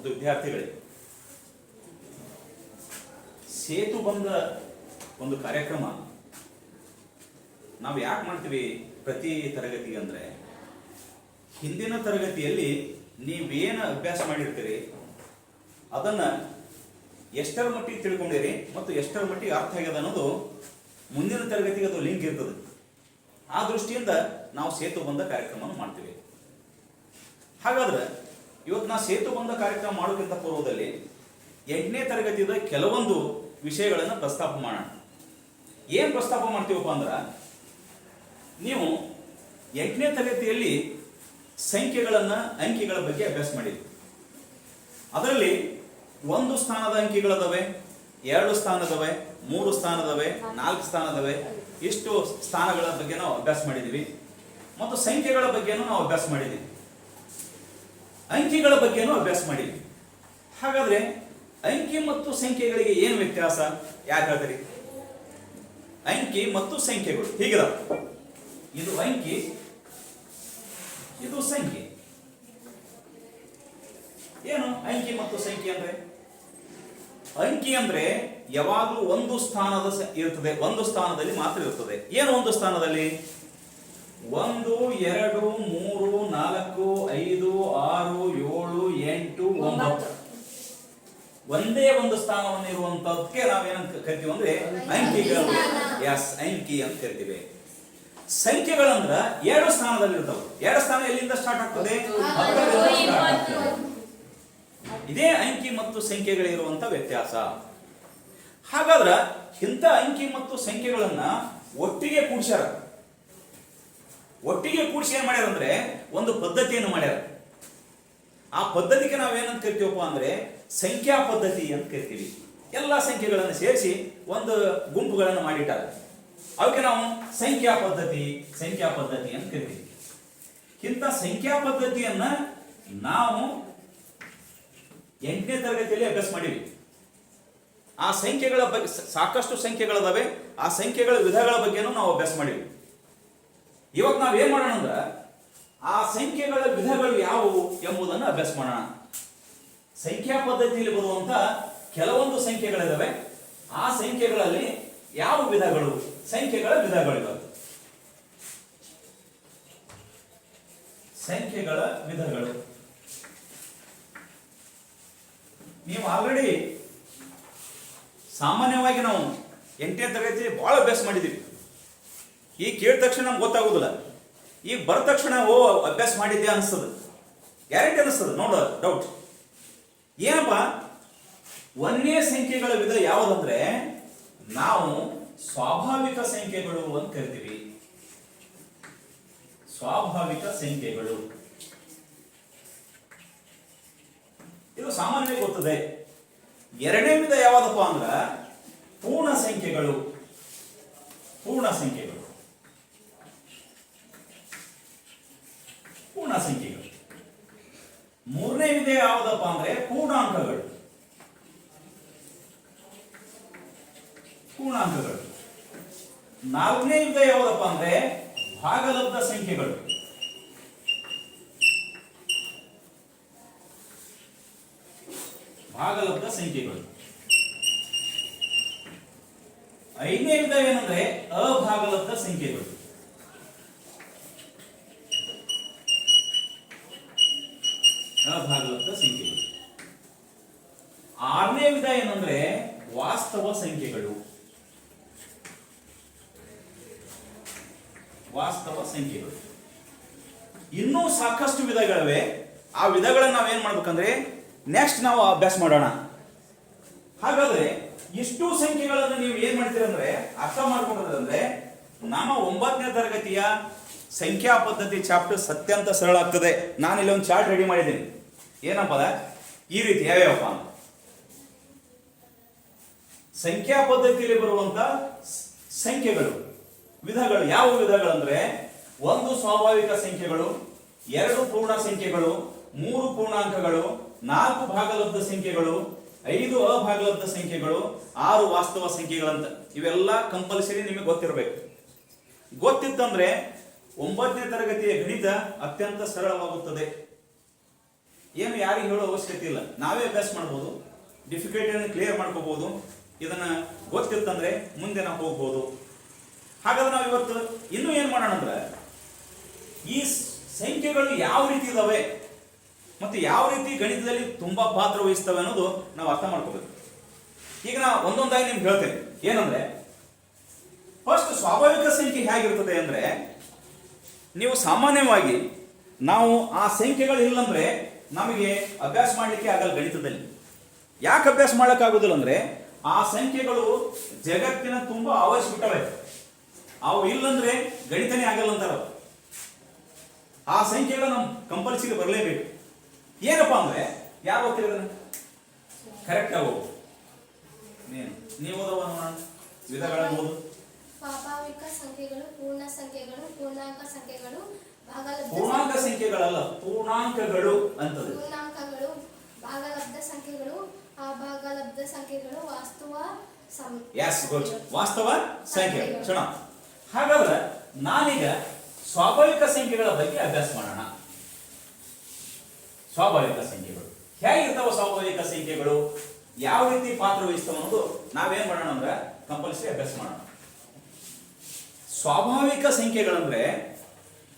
ಮತ್ತು ವಿದ್ಯಾರ್ಥಿಗಳೇ, ಸೇತು ಬಂದ ಒಂದು ಕಾರ್ಯಕ್ರಮ ನಾವು ಯಾಕೆ ಮಾಡ್ತೀವಿ ಪ್ರತಿ ತರಗತಿಗೆ ಅಂದರೆ, ಹಿಂದಿನ ತರಗತಿಯಲ್ಲಿ ನೀವೇನು ಅಭ್ಯಾಸ ಮಾಡಿರ್ತೀರಿ ಅದನ್ನು ಎಷ್ಟರ ಮಟ್ಟಿಗೆ ತಿಳ್ಕೊಂಡಿರಿ ಮತ್ತು ಎಷ್ಟರ ಮಟ್ಟಿಗೆ ಅರ್ಥ ಆಗ್ಯದ ಅನ್ನೋದು ಮುಂದಿನ ತರಗತಿಗೆ ಅದು ಲಿಂಕ್ ಇರ್ತದೆ. ಆ ದೃಷ್ಟಿಯಿಂದ ನಾವು ಸೇತು ಬಂದ ಕಾರ್ಯಕ್ರಮವನ್ನು ಮಾಡ್ತೀವಿ. ಹಾಗಾದ್ರೆ ಇವತ್ತು ನಾ ಸೇತು ಬಂದ ಕಾರ್ಯಕ್ರಮ ಮಾಡೋಕ್ಕಿಂತ ಪೂರ್ವದಲ್ಲಿ 8ನೇ ತರಗತಿಯ ಕೆಲವೊಂದು ವಿಷಯಗಳನ್ನು ಪ್ರಸ್ತಾಪ ಮಾಡೋಣ. ಏನು ಪ್ರಸ್ತಾಪ ಮಾಡ್ತೀವಪ್ಪ ಅಂದ್ರೆ, ನೀವು 8ನೇ ತರಗತಿಯಲ್ಲಿ ಸಂಖ್ಯೆಗಳನ್ನು, ಅಂಕಿಗಳ ಬಗ್ಗೆ ಅಭ್ಯಾಸ ಮಾಡಿದ್ವಿ. ಅದರಲ್ಲಿ 1 ಸ್ಥಾನದ ಅಂಕಿಗಳದವೆ, 2 ಸ್ಥಾನದವೆ, 3 ಸ್ಥಾನದವೆ, 4 ಸ್ಥಾನದವೆ, ಇಷ್ಟು ಸ್ಥಾನಗಳ ಬಗ್ಗೆ ನಾವು ಅಭ್ಯಾಸ ಮಾಡಿದ್ದೀವಿ. ಮತ್ತು ಸಂಖ್ಯೆಗಳ ಬಗ್ಗೆನೂ ನಾವು ಅಭ್ಯಾಸ ಮಾಡಿದ್ದೀವಿ, ಅಂಕಿಗಳ ಬಗ್ಗೆನೂ ಅಭ್ಯಾಸ ಮಾಡಿದ್ವಿ. ಹಾಗಾದ್ರೆ ಅಂಕಿ ಮತ್ತು ಸಂಖ್ಯೆಗಳಿಗೆ ಏನು ವ್ಯತ್ಯಾಸ ಯಾಕೆ ಹೇಳ್ತೀರಿ? ಅಂಕಿ ಮತ್ತು ಸಂಖ್ಯೆಗಳು ಹೀಗಿದ, ಇದು ಅಂಕಿ, ಇದು ಸಂಖ್ಯೆ. ಏನು ಅಂಕಿ ಮತ್ತು ಸಂಖ್ಯೆ ಅಂದ್ರೆ? ಅಂಕಿ ಅಂದ್ರೆ ಯಾವಾಗಲೂ ಒಂದು ಸ್ಥಾನದ ಇರ್ತದೆ, ಒಂದು ಸ್ಥಾನದಲ್ಲಿ ಮಾತ್ರ ಇರ್ತದೆ. ಏನು ಒಂದು ಸ್ಥಾನದಲ್ಲಿ? 1 2 3 4 5 6 7 8 9 ಒಂದೇ ಒಂದು ಸ್ಥಾನವನ್ನು ಇರುವಂತದಕ್ಕೆ ನಾವೇನಂತ ಕರಿತೀವಿ ಅಂದ್ರೆ ಅಂಕಿಗಳು. ಎಸ್, ಅಂಕಿ ಅಂತ ಕರಿತೀವಿ. ಸಂಖ್ಯೆಗಳಂದ್ರ 2 ಸ್ಥಾನದಲ್ಲಿ ಇರ್ತವೆ. 2 ಸ್ಥಾನ ಎಲ್ಲಿಂದ ಸ್ಟಾರ್ಟ್ ಆಗ್ತದೆ? ಇದೇ ಅಂಕಿ ಮತ್ತು ಸಂಖ್ಯೆಗಳಿರುವಂತ ವ್ಯತ್ಯಾಸ. ಹಾಗಾದ್ರ ಇಂಥ ಅಂಕಿ ಮತ್ತು ಸಂಖ್ಯೆಗಳನ್ನ ಒಟ್ಟಿಗೆ ಕೂಡಿಸ್ಯಾರ. ಒಟ್ಟಿಗೆ ಕೂಡಿಸಿ ಏನ್ ಮಾಡ್ಯಾರ ಅಂದ್ರೆ ಒಂದು ಪದ್ಧತಿಯನ್ನು ಮಾಡ್ಯಾರ. ಆ ಪದ್ಧತಿಗೆ ನಾವೇನಂತ ಕರಿತೀವಪ್ಪ ಅಂದ್ರೆ ಸಂಖ್ಯಾ ಪದ್ಧತಿ ಅಂತ ಕರಿತೀವಿ. ಎಲ್ಲ ಸಂಖ್ಯೆಗಳನ್ನು ಸೇರಿಸಿ ಒಂದು ಗುಂಪುಗಳನ್ನು ಮಾಡಿಟ್ಟಾರೆ. ಅವಕ್ಕೆ ನಾವು ಸಂಖ್ಯಾ ಪದ್ಧತಿ ಅಂತ ಕರಿತೀವಿ. ಇಂಥ ಸಂಖ್ಯಾ ಪದ್ಧತಿಯನ್ನ ನಾವು 8ನೇ ತರಗತಿಯಲ್ಲಿ ಅಭ್ಯಾಸ ಮಾಡಿವಿ. ಆ ಸಂಖ್ಯೆಗಳ ಬಗ್ಗೆ ಸಾಕಷ್ಟು ಸಂಖ್ಯೆಗಳದಾವೆ. ಆ ಸಂಖ್ಯೆಗಳ ವಿಧಗಳ ಬಗ್ಗೆನೂ ನಾವು ಅಭ್ಯಾಸ ಮಾಡಿವಿ. ಇವತ್ತು ನಾವು ಏನ್ ಮಾಡೋಣ ಅಂದ್ರೆ ಆ ಸಂಖ್ಯೆಗಳ ವಿಧಗಳು ಯಾವುವು ಎಂಬುದನ್ನು ಅಭ್ಯಾಸ ಮಾಡೋಣ. ಸಂಖ್ಯಾ ಪದ್ಧತಿಯಲ್ಲಿ ಬರುವಂತ ಕೆಲವೊಂದು ಸಂಖ್ಯೆಗಳಿದಾವೆ. ಆ ಸಂಖ್ಯೆಗಳಲ್ಲಿ ಯಾವ ವಿಧಗಳು, ಸಂಖ್ಯೆಗಳ ವಿಧಗಳಿವೆ. ಸಂಖ್ಯೆಗಳ ವಿಧಗಳು ನೀವು ಆಲ್ರೆಡಿ ಸಾಮಾನ್ಯವಾಗಿ ನಾವು 8ನೇ ತರಗತಿ ಬಹಳ ಅಭ್ಯಾಸ ಮಾಡಿದ್ದೀವಿ. ಈಗ ಕೇಳಿದ ತಕ್ಷಣ ನಮ್ಗೆ ಗೊತ್ತಾಗೋದಿಲ್ಲ. ಈಗ ಬರದ ತಕ್ಷಣ ಓ ಅಭ್ಯಾಸ ಮಾಡಿದ್ದೆ ಅನಿಸ್ತದೆ, ಗ್ಯಾರಂಟಿ ಅನಿಸ್ತದೆ. ನೋಡ ಡೌಟ್ ಏನಪ್ಪ? 1ನೇ ಸಂಖ್ಯೆಗಳ ವಿಧ ಯಾವುದಂದ್ರೆ ನಾವು ಸ್ವಾಭಾವಿಕ ಸಂಖ್ಯೆಗಳು ಅಂತ ಕರಿತೀವಿ. ಸ್ವಾಭಾವಿಕ ಸಂಖ್ಯೆಗಳು ಇದು ಸಾಮಾನ್ಯವಾಗಿ ಗೊತ್ತದೆ. 2ನೇ ವಿಧ ಯಾವುದಪ್ಪ ಅಂದ್ರ ಪೂರ್ಣ ಸಂಖ್ಯೆಗಳು. ಪೂರ್ಣ ಸಂಖ್ಯೆಗಳು 3ನೇ ವಿಧ ಯಾವುದಪ್ಪ ಅಂದ್ರೆ ಪೂರ್ಣಾಂಕಗಳು. 4ನೇ ವಿಧ ಯಾವುದಪ್ಪ ಅಂದ್ರೆ ಭಾಗಲಬ್ಧ ಸಂಖ್ಯೆಗಳು. 5ನೇ ವಿಧ ಏನಂದ್ರೆ ಅಭಾಗಲಬ್ಧ ಸಂಖ್ಯೆಗಳು. 6ನೇ ವಿಧ ಏನಂದ್ರೆ ವಾಸ್ತವ ಸಂಖ್ಯೆಗಳು. ಇನ್ನೂ ಸಾಕಷ್ಟು ವಿಧಗಳಿವೆ. ಆ ವಿಧಗಳನ್ನ ನಾವೇನ್ ಮಾಡ್ಬೇಕಂದ್ರೆ ನೆಕ್ಸ್ಟ್ ನಾವು ಅಭ್ಯಾಸ ಮಾಡೋಣ. ಹಾಗಾದ್ರೆ ಇಷ್ಟು ಸಂಖ್ಯೆಗಳನ್ನು ನೀವು ಏನ್ ಮಾಡ್ತೀರಂದ್ರೆ ಅರ್ಥ ಮಾಡ್ಕೊಂಡ್ರೆ ನಮ್ಮ 9ನೇ ತರಗತಿಯ ಸಂಖ್ಯಾ ಪದ್ಧತಿ ಚಾಪ್ಟರ್ ಅತ್ಯಂತ ಸರಳ ಆಗ್ತದೆ. ನಾನು ಇಲ್ಲಿ ಒಂದು ಚಾರ್ಟ್ ರೆಡಿ ಮಾಡಿದ್ದೀನಿ. ಏನಪ್ಪ ಈ ರೀತಿ ಯಾವ್ಯಾವಪ್ಪ ಸಂಖ್ಯಾ ಪದ್ಧತಿಯಲ್ಲಿ ಬರುವಂತ ಸಂಖ್ಯೆಗಳು ವಿಧಗಳು. ಯಾವ ವಿಧಗಳಂದ್ರೆ 1 ಸ್ವಾಭಾವಿಕ ಸಂಖ್ಯೆಗಳು, 2 ಪೂರ್ಣ ಸಂಖ್ಯೆಗಳು, 3 ಪೂರ್ಣಾಂಕಗಳು, 4 ಭಾಗಲಬ್ಧ ಸಂಖ್ಯೆಗಳು, 5 ಅಭಾಗಲಬ್ಧ ಸಂಖ್ಯೆಗಳು, 6 ವಾಸ್ತವ ಸಂಖ್ಯೆಗಳಂತ. ಇವೆಲ್ಲ ಕಂಪಲ್ಸರಿ ನಿಮಗೆ ಗೊತ್ತಿರಬೇಕು. ಗೊತ್ತಿತ್ತಂದ್ರೆ 9ನೇ ತರಗತಿಯ ಗಣಿತ ಅತ್ಯಂತ ಸರಳವಾಗುತ್ತದೆ. ಏನು ಯಾರಿಗೆ ಹೇಳೋ ಅವಶ್ಯಕತೆ ಇಲ್ಲ, ನಾವೇ ಅಭ್ಯಾಸ ಮಾಡ್ಬೋದು, ಡಿಫಿಕಲ್ಟಿಯನ್ನು ಕ್ಲಿಯರ್ ಮಾಡ್ಕೋಬಹುದು. ಇದನ್ನ ಗೊತ್ತಿತ್ತಂದ್ರೆ ಮುಂದೆ ನಾವು ಹೋಗ್ಬೋದು. ಹಾಗಾದ್ರೆ ನಾವು ಇವತ್ತು ಇನ್ನೂ ಏನು ಮಾಡೋಣ ಅಂದ್ರೆ, ಈ ಸಂಖ್ಯೆಗಳು ಯಾವ ರೀತಿ ಇದಾವೆ ಮತ್ತು ಯಾವ ರೀತಿ ಗಣಿತದಲ್ಲಿ ತುಂಬಾ ಪಾತ್ರ ವಹಿಸ್ತವೆ ಅನ್ನೋದು ನಾವು ಅರ್ಥ ಮಾಡ್ಕೋಬೇಕು. ಈಗ ನಾ ಒಂದೊಂದಾಗಿ ನಿಮ್ಗೆ ಹೇಳ್ತೇನೆ. ಏನಂದ್ರೆ, ಫಸ್ಟ್ ಸ್ವಾಭಾವಿಕ ಸಂಖ್ಯೆ ಹೇಗಿರ್ತದೆ ಅಂದ್ರೆ, ನೀವು ಸಾಮಾನ್ಯವಾಗಿ ನಾವು ಆ ಸಂಖ್ಯೆಗಳು ಇಲ್ಲಂದ್ರೆ ನಮಗೆ ಅಭ್ಯಾಸ ಮಾಡಲಿಕ್ಕೆ ಆಗಲ್ಲ ಗಣಿತದಲ್ಲಿ. ಯಾಕೆ ಅಭ್ಯಾಸ ಮಾಡೋಕ್ಕಾಗೋದಿಲ್ಲ ಅಂದ್ರೆ, ಆ ಸಂಖ್ಯೆಗಳು ಜಗತ್ತಿನ ತುಂಬಾ ಆವರಿಸ್ಬಿಟ್ಟವೆ. ಅವು ಇಲ್ಲಂದ್ರೆ ಗಣಿತನೇ ಆಗಲ್ಲ ಅಂತಾರ. ಆ ಸಂಖ್ಯೆಗಳು ನಮ್ ಕಂಪಲ್ಸರಿ ಬರಲೇಬೇಕು. ಏನಪ್ಪಾ ಅಂದ್ರೆ, ಯಾರು ಓದ್ತಿರೋದ ಕರೆಕ್ಟ್ ಆಗೋ ನೀವು ವಿಧಗಳನ್ನು ಓದು. ಸ್ವಾಭಾವಿಕ ಸಂಖ್ಯೆಗಳು, ಪೂರ್ಣ ಸಂಖ್ಯೆಗಳು, ಪೂರ್ಣಾಂಕ ಸಂಖ್ಯೆಗಳು, ಪೂರ್ಣಾಂಕ ಸಂಖ್ಯೆಗಳಲ್ಲ, ಪೂರ್ಣಾಂಕಗಳು ಅಂತದೆ. ಪೂರ್ಣಾಂಕಗಳು, ಭಾಗಲಬ್ಧ ಸಂಖ್ಯೆಗಳು, ಅಭಾಗಲಬ್ಧ ಸಂಖ್ಯೆಗಳು, ವಾಸ್ತವ ಸಂಖ್ಯೆ. ಚೆನ್ನಾಗಿ. ಹಾಗಾದ್ರೆ ನಾನೀಗ ಸ್ವಾಭಾವಿಕ ಸಂಖ್ಯೆಗಳ ಬಗ್ಗೆ ಅಭ್ಯಾಸ ಮಾಡೋಣ. ಸ್ವಾಭಾವಿಕ ಸಂಖ್ಯೆಗಳು ಹೇಗಿರ್ತಾವ, ಸ್ವಾಭಾವಿಕ ಸಂಖ್ಯೆಗಳು ಯಾವ ರೀತಿ ಪಾತ್ರ ವಹಿಸ್ತಾವ ಅನ್ನೋದು ನಾವೇನ್ ಮಾಡೋಣ ಅಂದ್ರೆ ಕಂಪಲ್ಸರಿ ಅಭ್ಯಾಸ ಮಾಡೋಣ. ಸ್ವಾಭಾವಿಕ ಸಂಖ್ಯೆಗಳಂದ್ರೆ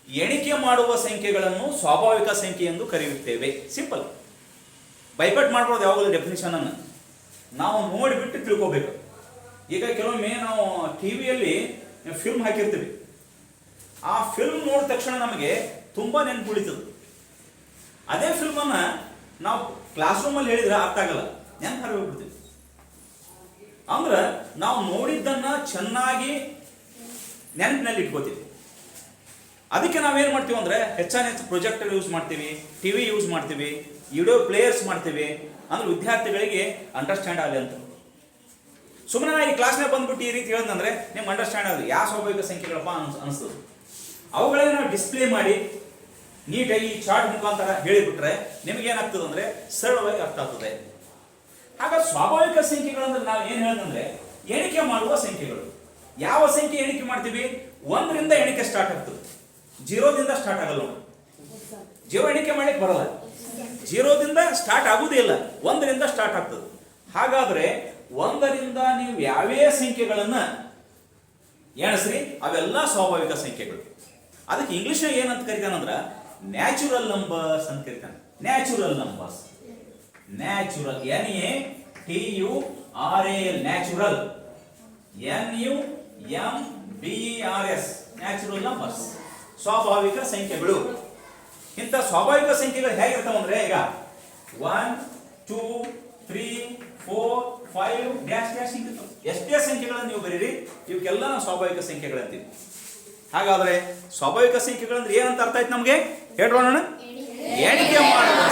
ಎಣಿಕೆ ಮಾಡುವ ಸಂಖ್ಯೆಗಳನ್ನು ಸ್ವಾಭಾವಿಕ ಸಂಖ್ಯೆ ಎಂದು ಕರೆಯುತ್ತೇವೆ. ಸಿಂಪಲ್. ಬೈಕಟ್ ಮಾಡ್ಬೋದು ಯಾವಾಗಲೂ ಡೆಫಿನಿಷನ್ ಅನ್ನು ನಾವು ನೋಡಿಬಿಟ್ಟು ತಿಳ್ಕೋಬೇಕು. ಈಗ ಕೆಲವೊಮ್ಮೆ ನಾವು ಟಿವಿಯಲ್ಲಿ ಫಿಲ್ಮ್ ಹಾಕಿರ್ತೀವಿ. ಆ ಫಿಲ್ಮ್ ನೋಡಿದ ತಕ್ಷಣ ನಮಗೆ ತುಂಬಾ ನೆನಪು ಉಳಿತದೆ. ಅದೇ ಫಿಲ್ಮ್ ಅನ್ನ ನಾವು ಕ್ಲಾಸ್ ರೂಮ್ ಅಲ್ಲಿ ಹೇಳಿದ್ರೆ ಅರ್ಥ ಆಗಲ್ಲ, ನೆನಪು ಹೋಗ್ಬಿಡ್ತೀವಿ. ಅಂದ್ರೆ ನಾವು ನೋಡಿದ್ದನ್ನ ಚೆನ್ನಾಗಿ ನೆನಪಿನಲ್ಲಿ ಇಟ್ಕೋತೀವಿ. ಅದಕ್ಕೆ ನಾವೇನ್ ಮಾಡ್ತೀವಿ ಅಂದ್ರೆ ಹೆಚ್ಚು ಪ್ರೊಜೆಕ್ಟರ್ ಯೂಸ್ ಮಾಡ್ತೀವಿ, ಟಿವಿ ಯೂಸ್ ಮಾಡ್ತೀವಿ, ವಿಡಿಯೋ ಪ್ಲೇಯರ್ಸ್ ಮಾಡ್ತೀವಿ. ಅಂದ್ರೆ ವಿದ್ಯಾರ್ಥಿಗಳಿಗೆ ಅಂಡರ್ಸ್ಟ್ಯಾಂಡ್ ಆಗಲಿ ಅಂತ. ಸುಮ್ಮನೆ ಈ ಕ್ಲಾಸ್ನಾಗ ಬಂದ್ಬಿಟ್ಟು ಈ ರೀತಿ ಹೇಳಿದ್ರೆ ನಿಮ್ಗೆ ಅಂಡರ್ಸ್ಟ್ಯಾಂಡ್ ಆಗುತ್ತೆ ಯಾವ ಸ್ವಾಭಾವಿಕ ಸಂಖ್ಯೆಗಳಪ್ಪ ಅನಿಸ್ತದೆ. ಅವುಗಳನ್ನ ನಾವು ಡಿಸ್ಪ್ಲೇ ಮಾಡಿ ನೀಟಾಗಿ ಚಾರ್ಟ್ ಮುಖಾಂತರ ಹೇಳಿಬಿಟ್ರೆ ನಿಮ್ಗೆ ಏನಾಗ್ತದೆ ಅಂದ್ರೆ ಸರಳವಾಗಿ ಅರ್ಥ ಆಗ್ತದೆ. ಹಾಗಾಗಿ ಸ್ವಾಭಾವಿಕ ಸಂಖ್ಯೆಗಳಂದ್ರೆ ನಾವು ಏನ್ ಹೇಳಿದ್ರೆ ಎಣಿಕೆ ಮಾಡುವ ಸಂಖ್ಯೆಗಳು. ಯಾವ ಸಂಖ್ಯೆ ಎಣಿಕೆ ಮಾಡ್ತೀವಿ? 1ರಿಂದ ಎಣಿಕೆ ಸ್ಟಾರ್ಟ್ ಆಗ್ತದೆ, 0ದಿಂದ ಸ್ಟಾರ್ಟ್ ಆಗಲ್ಲ. ಜೀರೋ ಎಣಿಕೆ ಮಾಡ್ಲಿಕ್ಕೆ ಬರಲ್ಲ, 0ದಿಂದ ಸ್ಟಾರ್ಟ್ ಆಗುವುದೇ ಇಲ್ಲ, 1ರಿಂದ ಸ್ಟಾರ್ಟ್ ಆಗ್ತದೆ. ಹಾಗಾದ್ರೆ 1ರಿಂದ ನೀವು ಯಾವೇ ಸಂಖ್ಯೆಗಳನ್ನ ಎಣಿಸ್ರಿ ಅವೆಲ್ಲ ಸ್ವಾಭಾವಿಕ ಸಂಖ್ಯೆಗಳು. ಅದಕ್ಕೆ ಇಂಗ್ಲಿಷ್ ಏನಂತ ಕರಿತಾನಂದ್ರ ನ್ಯಾಚುರಲ್ ನಂಬರ್ಸ್ ಅಂತ ಕರಿತಾನೆ. Natural numbers, natural, NATURAL, natural, NUMBERS, natural numbers, ಸ್ವಾಭಾವಿಕ ಸಂಖ್ಯೆಗಳು. ಇಂಥ ಸ್ವಾಭಾವಿಕ ಸಂಖ್ಯೆಗಳು ಹೇಗಿರ್ತಾವ ಅಂದ್ರೆ, ಈಗ 1 2 3 4 5 ಡ್ಯಾಶ್ ಡ್ಯಾಶ್ ಹಿಂಗಿರ್ತಾವ. ಎಷ್ಟೇ ಸಂಖ್ಯೆಗಳನ್ನು ನೀವು ಬರೀರಿ ಇವಕ್ಕೆಲ್ಲ ನಾವು ಸ್ವಾಭಾವಿಕ ಸಂಖ್ಯೆಗಳಂತೀವಿ. ಹಾಗಾದ್ರೆ ಸ್ವಾಭಾವಿಕ ಸಂಖ್ಯೆಗಳಂದ್ರೆ ಏನಂತ ಅರ್ಥ ಆಯ್ತು ನಮ್ಗೆ? ಹೇಳೋಣ. ಎಣಿಕೆ ಮಾಡುವ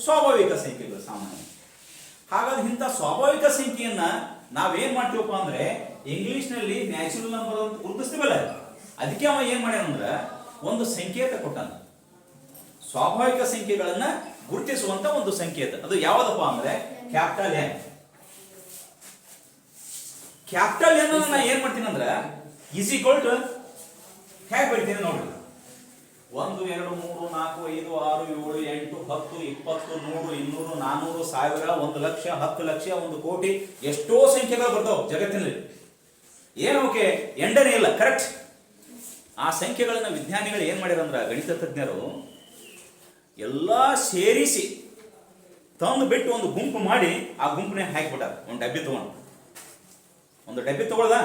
ಸ್ವಾಭಾವಿಕ ಸಂಖ್ಯೆಗಳು ಸಾಮಾನ್ಯ. ಹಾಗಾದ್ರೆ ಇಂಥ ಸ್ವಾಭಾವಿಕ ಸಂಖ್ಯೆಯನ್ನ ನಾವೇನ್ ಮಾಡ್ತೀವಪ್ಪ ಅಂದ್ರೆ ಇಂಗ್ಲಿಷ್ ನಲ್ಲಿ ನ್ಯಾಚುರಲ್ ನಂಬರ್ ಅಂತ ಗುರುತಿಸ್ತೀವಲ್ಲ, ಅದಕ್ಕೆ ಅವ ಏನ್ ಮಾಡ್ಯಾನಂದ್ರ ಒಂದು ಸಂಕೇತ ಕೊಟ್ಟಾನ. ಸ್ವಾಭಾವಿಕ ಸಂಖ್ಯೆಗಳನ್ನ ಗುರುತಿಸುವಂತ ಒಂದು ಸಂಕೇತ. ಅದು ಯಾವ್ದಪ್ಪ ಅಂದ್ರೆ ಕ್ಯಾಪಿಟಲ್ N. ಕ್ಯಾಪಿಟಲ್ N ಅನ್ನ ಏನ್ ಮಾಡ್ತೀನಿ ಅಂದ್ರೆ ಈಸ್ ಈಕ್ವಲ್ ಟು ಹೇಗೆ ಬರೀತೀನಿ ನೋಡ್ರಿ. 1 2 3 4 5 6 7 8 10 20 100 200 400 1000 1 ಲಕ್ಷ 10 ಲಕ್ಷ 1 ಕೋಟಿ ಎಷ್ಟೋ ಸಂಖ್ಯೆಗಳು ಬರ್ತಾವ ಜಗತ್ತಿನಲ್ಲಿ. ಏನೋಕೆ ಎಂಡನೇ ಇಲ್ಲ. ಕರೆಕ್ಟ್. ಆ ಸಂಖ್ಯೆಗಳನ್ನ ವಿಜ್ಞಾನಿಗಳು ಏನ್ ಮಾಡ್ಯಾರಂದ್ರ ಗಣಿತ ತಜ್ಞರು ಎಲ್ಲಾ ಸೇರಿಸಿ ತಂದು ಬಿಟ್ಟು ಒಂದು ಗುಂಪು ಮಾಡಿ ಆ ಗುಂಪನ್ನೇ ಹಾಕಿಬಿಟ್ಟಾರ. ಒಂದು ಡಬ್ಬಿ ತಗೊಳ್ದ,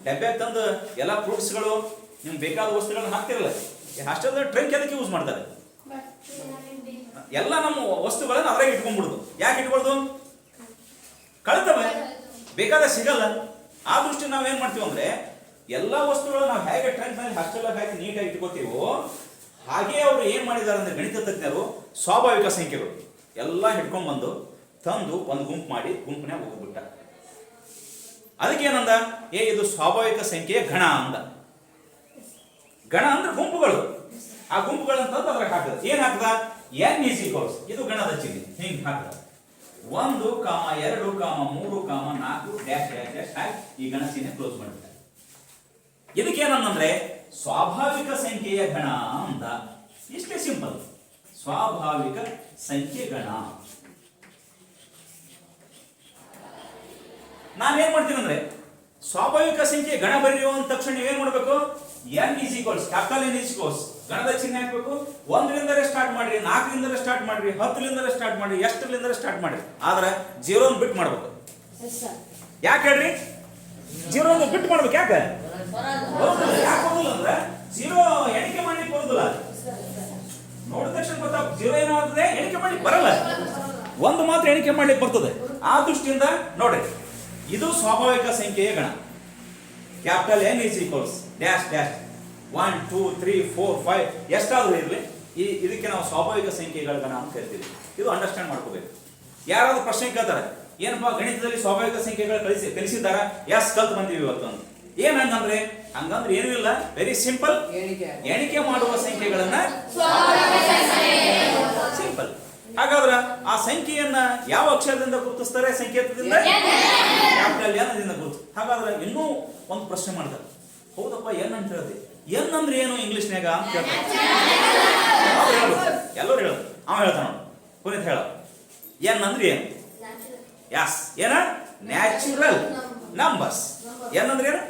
ಡಬ್ಬೆ ತಂದು ಎಲ್ಲ ಫ್ರೂಟ್ಸ್ಗಳು ನಿಮ್ಗೆ ಬೇಕಾದ ವಸ್ತುಗಳನ್ನ ಹಾಕ್ತಿರಲ್ಲ, ಅಷ್ಟೊಂದು ಟ್ರಂಕ್ ಅದಕ್ಕೆ ಯೂಸ್ ಮಾಡ್ತಾರೆ. ಎಲ್ಲ ನಮ್ಮ ವಸ್ತುಗಳನ್ನ ಅದ್ರಾಗ ಇಟ್ಕೊಂಡ್ಬಿಡುದು. ಯಾಕೆ ಇಟ್ಕೊಳ್ದು? ಕಳ್ತವೆ, ಬೇಕಾದ ಸಿಗಲ್ಲ. ಆ ದೃಷ್ಟಿ ನಾವೇನ್ ಮಾಡ್ತೀವಿ ಅಂದ್ರೆ ಎಲ್ಲಾ ವಸ್ತುಗಳು ನಾವು ಹೇಗೆ ಟ್ರಂಕ್ ನಲ್ಲಿ ಹಾಸ್ಟೆಲ್ ಹಾಕಿ ನೀಟಾಗಿ ಇಟ್ಕೋತೀವೋ ಹಾಗೆ ಅವರು ಏನ್ ಮಾಡಿದಾರೆ ಅಂದ್ರೆ ಗಣಿತ ತಜ್ಞರು ಸ್ವಾಭಾವಿಕ ಸಂಖ್ಯೆಗಳು ಎಲ್ಲ ಹಿಡ್ಕೊಂಡ್ ಬಂದು ತಂದು ಒಂದು ಗುಂಪು ಮಾಡಿ ಗುಂಪಿನ ಹೋಗ್ಬಿಟ್ಟ. ಅದಕ್ಕೆ ಏನಂದ, ಇದು ಸ್ವಾಭಾವಿಕ ಸಂಖ್ಯೆಯ ಗಣ ಅಂದ. ಗಣ ಅಂದ್ರೆ ಗುಂಪುಗಳು. ಆ ಗುಂಪುಗಳನ್ನ ತಂದು ಅದ್ರಾಗ ಹಾಕದ. ಏನ್ ಹಾಕದ? N is equals, ಇದು ಗಣದ ಚಿಹ್ನೆ, ಹಿಂಗ್ ಹಾಕದ. 1, 2, 3, 4 ಡ್ಯಾಶ್ ಡ್ಯಾಶ್ ಡ್ಯಾಶ್ ಹಾಕಿ ಈ ಗಣ ಚಿಹ್ನೆ ಕ್ಲೋಸ್ ಮಾಡಿಬಿಟ್ಟ. ಇದಕ್ಕೆ ಏನಂದ್ರೆ ಸ್ವಾಭಾವಿಕ ಸಂಖ್ಯೆಯ ಗಣ ಅಂತ. ಇಷ್ಟೇ ಸಿಂಪಲ್. ಸ್ವಾಭಾವಿಕ ಸಂಖ್ಯೆಗಣ. ನಾವೇನ್ ಮಾಡ್ತೀನಿ ಅಂದ್ರೆ ಸ್ವಾಭಾವಿಕ ಸಂಖ್ಯೆ ಗಣ ಬರೆಯುವ ತಕ್ಷಣ ನೀವೇನ್ ಮಾಡ್ಬೇಕು, n is equals capital N is equals ಗಣದ ಚಿಹ್ನೆ ಹಾಕ್ಬೇಕು. 1ರಿಂದಲೇ ಸ್ಟಾರ್ಟ್ ಮಾಡ್ರಿ, 4ರಿಂದಲೇ ಸ್ಟಾರ್ಟ್ ಮಾಡ್ರಿ, 10ರಿಂದಲೇ ಸ್ಟಾರ್ಟ್ ಮಾಡ್ರಿ, ಎಷ್ಟರಿಂದಲೇ ಸ್ಟಾರ್ಟ್ ಮಾಡ್ರಿ. ಆದ್ರೆ 0 ಬಿಟ್ ಮಾಡ್ಬೇಕು. ಯಾಕೆ ಹೇಳ್ರಿ 0 ಬಿಟ್ ಮಾಡ್ಬೇಕು? ಯಾಕೆ ಯಾಕೆ ಬರೋದಿಲ್ಲ ಅಂದ್ರೆ 0 ಎಣಿಕೆ ಮಾಡ್ಲಿಕ್ಕೆ ಬರೋದಿಲ್ಲ. ನೋಡಿದ ತಕ್ಷಣ ಗೊತ್ತಾ 0 ಏನಾಗ್ತದೆ, ಎಣಿಕೆ ಮಾಡ್ಲಿಕ್ಕೆ ಬರಲ್ಲ. ಒಂದು ಮಾತ್ರ ಎಣಿಕೆ ಮಾಡ್ಲಿಕ್ಕೆ ಬರ್ತದೆ. ಆ ದೃಷ್ಟಿಯಿಂದ ನೋಡ್ರಿ, ಇದು ಸ್ವಾಭಾವಿಕ ಸಂಖ್ಯೆಯ ಗಣ. Capital N is equals dash dash 1 2 3 4 5 ಎಷ್ಟಾದ್ರೂ ಇರಲಿ, ಇದಕ್ಕೆ ನಾವು ಸ್ವಾಭಾವಿಕ ಸಂಖ್ಯೆಗಳ ಗಣ ಅಂತ ಕರಿತೀವಿ. ಇದು ಅಂಡರ್ಸ್ಟ್ಯಾಂಡ್ ಮಾಡ್ಕೋಬೇಕು. ಯಾರಾದ್ರೂ ಪ್ರಶ್ನೆ ಕೇಳ್ತಾರೆ, ಏನಪ್ಪಾ ಗಣಿತದಲ್ಲಿ ಸ್ವಾಭಾವಿಕ ಸಂಖ್ಯೆಗಳು ಕಲಿಸಿದ್ದಾರ? ಎಸ್, ಕಲ್ತು ಬಂದೀವಿ ಇವತ್ತು ಅಂತ. ಏನ್ ಹಂಗಂದ್ರೆ ಏನೂ ಇಲ್ಲ, ವೆರಿ ಸಿಂಪಲ್. ಎಣಿಕೆ ಮಾಡುವ ಸಂಖ್ಯೆಗಳನ್ನ ಸಿಂಪಲ್. ಹಾಗಾದ್ರೆ ಆ ಸಂಖ್ಯೆಯನ್ನ ಯಾವ ಅಕ್ಷರದಿಂದ ಗುರುತಿಸ್ತಾರೆ? ಸಂಕೇತದಿಂದ, ಕ್ಯಾಪಿಟಲ್ N ದಿಂದ ಗುರುತು. ಹಾಗಾದ್ರೆ ಇನ್ನೂ ಒಂದು ಪ್ರಶ್ನೆ ಮಾಡ್ತಾರೆ, ಹೌದಪ್ಪ ಎನ್ ಅಂತ ಹೇಳಿದೆ, ಎನ್ ಅಂದ್ರೆ ಏನು ಇಂಗ್ಲಿಷ್ನ್ಯಾಗ ಅಂತ ಕೇಳ್ತಾರೆ. ಎಲ್ಲರೂ ಹೇಳೋದು, ಅವ ಹೇಳ್ತಾನ, ಪುನೀತ್ ಹೇಳ, ಎನ್ ಅಂದ್ರೆ ಏನು? ಯಸ್, ಏನ? Natural numbers. ಎನ್ ಅಂದ್ರೆ ಏನು?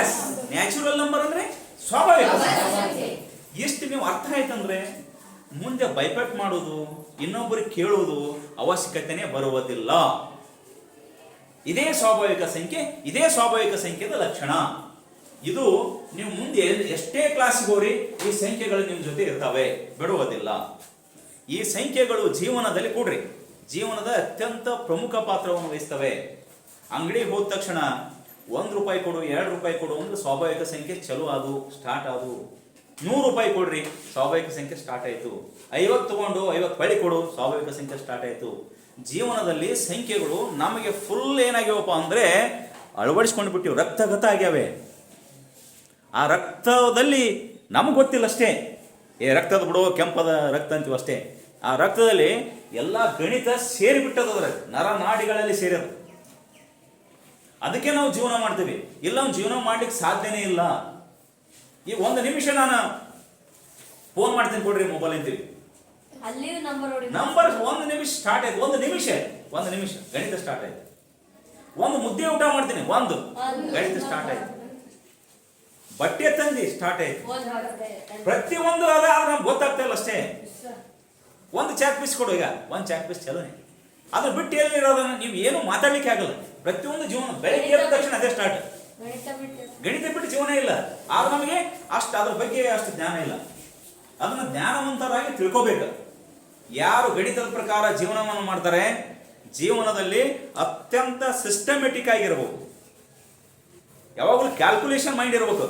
ಎಸ್, ನ್ಯಾಚುರಲ್ ನಂಬರ್ ಅಂದ್ರೆ ಸ್ವಾಭಾವಿಕ ಸಂಖ್ಯೆ. ಎಷ್ಟು ನೀವು ಅರ್ಥ ಆಯ್ತಂದ್ರೆ ಮುಂದೆ ಬೈಪಟ್ ಮಾಡೋದು, ಇನ್ನೊಬ್ಬರಿಗೆ ಕೇಳುವುದು ಅವಶ್ಯಕತೆನೇ ಬರುವುದಿಲ್ಲ. ಇದೇ ಸ್ವಾಭಾವಿಕ ಸಂಖ್ಯೆ, ಇದೇ ಸ್ವಾಭಾವಿಕ ಸಂಖ್ಯೆದ ಲಕ್ಷಣ. ಇದು ನೀವು ಮುಂದೆ ಎಷ್ಟೇ ಕ್ಲಾಸಿಗೆ ಹೋಗ್ರಿ, ಈ ಸಂಖ್ಯೆಗಳು ನಿಮ್ಮ ಜೊತೆ ಇರ್ತವೆ, ಬಿಡುವುದಿಲ್ಲ. ಈ ಸಂಖ್ಯೆಗಳು ಜೀವನದಲ್ಲಿ ಕೂಡ್ರಿ, ಜೀವನದ ಅತ್ಯಂತ ಪ್ರಮುಖ ಪಾತ್ರವನ್ನು ವಹಿಸ್ತವೆ. ಅಂಗಡಿಗೆ ಹೋದ ತಕ್ಷಣ 1 ರೂಪಾಯಿ ಕೊಡು, 2 ರೂಪಾಯಿ ಕೊಡು ಅಂದ್ರೆ ಸ್ವಾಭಾವಿಕ ಸಂಖ್ಯೆ ಚಲೋ ಆದು, ಸ್ಟಾರ್ಟ್ ಆದು. 100 ರೂಪಾಯಿ ಕೊಡ್ರಿ, ಸ್ವಾಭಾವಿಕ ಸಂಖ್ಯೆ ಸ್ಟಾರ್ಟ್ ಆಯ್ತು. 50 ತಗೊಂಡು 50 ಬಳಿ ಕೊಡು, ಸ್ವಾಭಾವಿಕ ಸಂಖ್ಯೆ ಸ್ಟಾರ್ಟ್ ಆಯ್ತು. ಜೀವನದಲ್ಲಿ ಸಂಖ್ಯೆಗಳು ನಮಗೆ ಫುಲ್ ಏನಾಗ್ಯವಪ್ಪ ಅಂದ್ರೆ ಅಳವಡಿಸ್ಕೊಂಡು ಬಿಟ್ಟಿವಿ, ರಕ್ತಗತ ಆಗ್ಯಾವೆ. ಆ ರಕ್ತದಲ್ಲಿ ನಮಗೆ ಗೊತ್ತಿಲ್ಲ ಅಷ್ಟೇ, ರಕ್ತದ ಬಿಡೋ ಕೆಂಪದ ರಕ್ತ ಅಂತೀವಿ ಅಷ್ಟೇ. ಆ ರಕ್ತದಲ್ಲಿ ಎಲ್ಲ ಗಣಿತ ಸೇರಿಬಿಟ್ಟದ, ನರ ನಾಡಿಗಳಲ್ಲಿ ಸೇರಿದ. ಅದಕ್ಕೆ ನಾವು ಜೀವನ ಮಾಡ್ತೀವಿ, ಇಲ್ಲ ನಾವು ಜೀವನ ಮಾಡ್ಲಿಕ್ಕೆ ಸಾಧ್ಯನೇ ಇಲ್ಲ. ಈಗ 1 ನಿಮಿಷ ನಾನು ಫೋನ್ ಮಾಡ್ತೀನಿ ಕೊಡ್ರಿ ಮೊಬೈಲ್ ಅಂತೀವಿ, ನಂಬರ್ 1 ನಿಮಿಷ ಸ್ಟಾರ್ಟ್ ಆಯ್ತು. 1 ನಿಮಿಷ ಗಣಿತ ಸ್ಟಾರ್ಟ್ ಆಯ್ತು. 1 ಮುದ್ದೆ ಊಟ ಮಾಡ್ತೀನಿ, 1 ಗಣಿತ ಸ್ಟಾರ್ಟ್ ಆಯ್ತು. ಬಟ್ಟೆ ತಂದಿ ಸ್ಟಾರ್ಟ್ ಆಯ್ತು. ಪ್ರತಿಯೊಂದು ಆದ್ರೆ ನಮ್ಗೆ ಗೊತ್ತಾಗ್ತಾ ಇಲ್ಲ ಅಷ್ಟೇ. 1 ಚಾಕ್ ಪೀಸ್ ಕೊಡು, ಈಗ 1 ಚಾಕ್ ಪೀಸ್ ಚಲೋನೆ. ಅದ್ರ ಬಿಟ್ಟು ಎಲ್ಲಿರೋದನ್ನ ನೀವು ಏನು ಮಾತಾಡ್ಲಿಕ್ಕೆ ಆಗಲ್ಲ. ಪ್ರತಿಯೊಂದು ಜೀವನ ಬೆಳಗ್ಗೆ ಎದ್ದ ತಕ್ಷಣ ಅದೇ ಸ್ಟಾರ್ಟ್. ಗಣಿತ ಬಿಟ್ಟು ಜೀವನ ಇಲ್ಲ. ಆದ್ರೆ ನಮಗೆ ಅದ್ರ ಬಗ್ಗೆ ಅಷ್ಟು ಜ್ಞಾನ ಇಲ್ಲ. ಅದನ್ನ ಜ್ಞಾನವಂತರಾಗಿ ತಿಳ್ಕೋಬೇಕು. ಯಾರು ಗಣಿತದ ಪ್ರಕಾರ ಜೀವನವನ್ನು ಮಾಡ್ತಾರೆ, ಜೀವನದಲ್ಲಿ ಅತ್ಯಂತ ಸಿಸ್ಟಮೆಟಿಕ್ ಆಗಿರಬೇಕು. ಯಾವಾಗಲೂ ಕ್ಯಾಲ್ಕುಲೇಷನ್ ಮೈಂಡ್ ಇರಬೇಕು.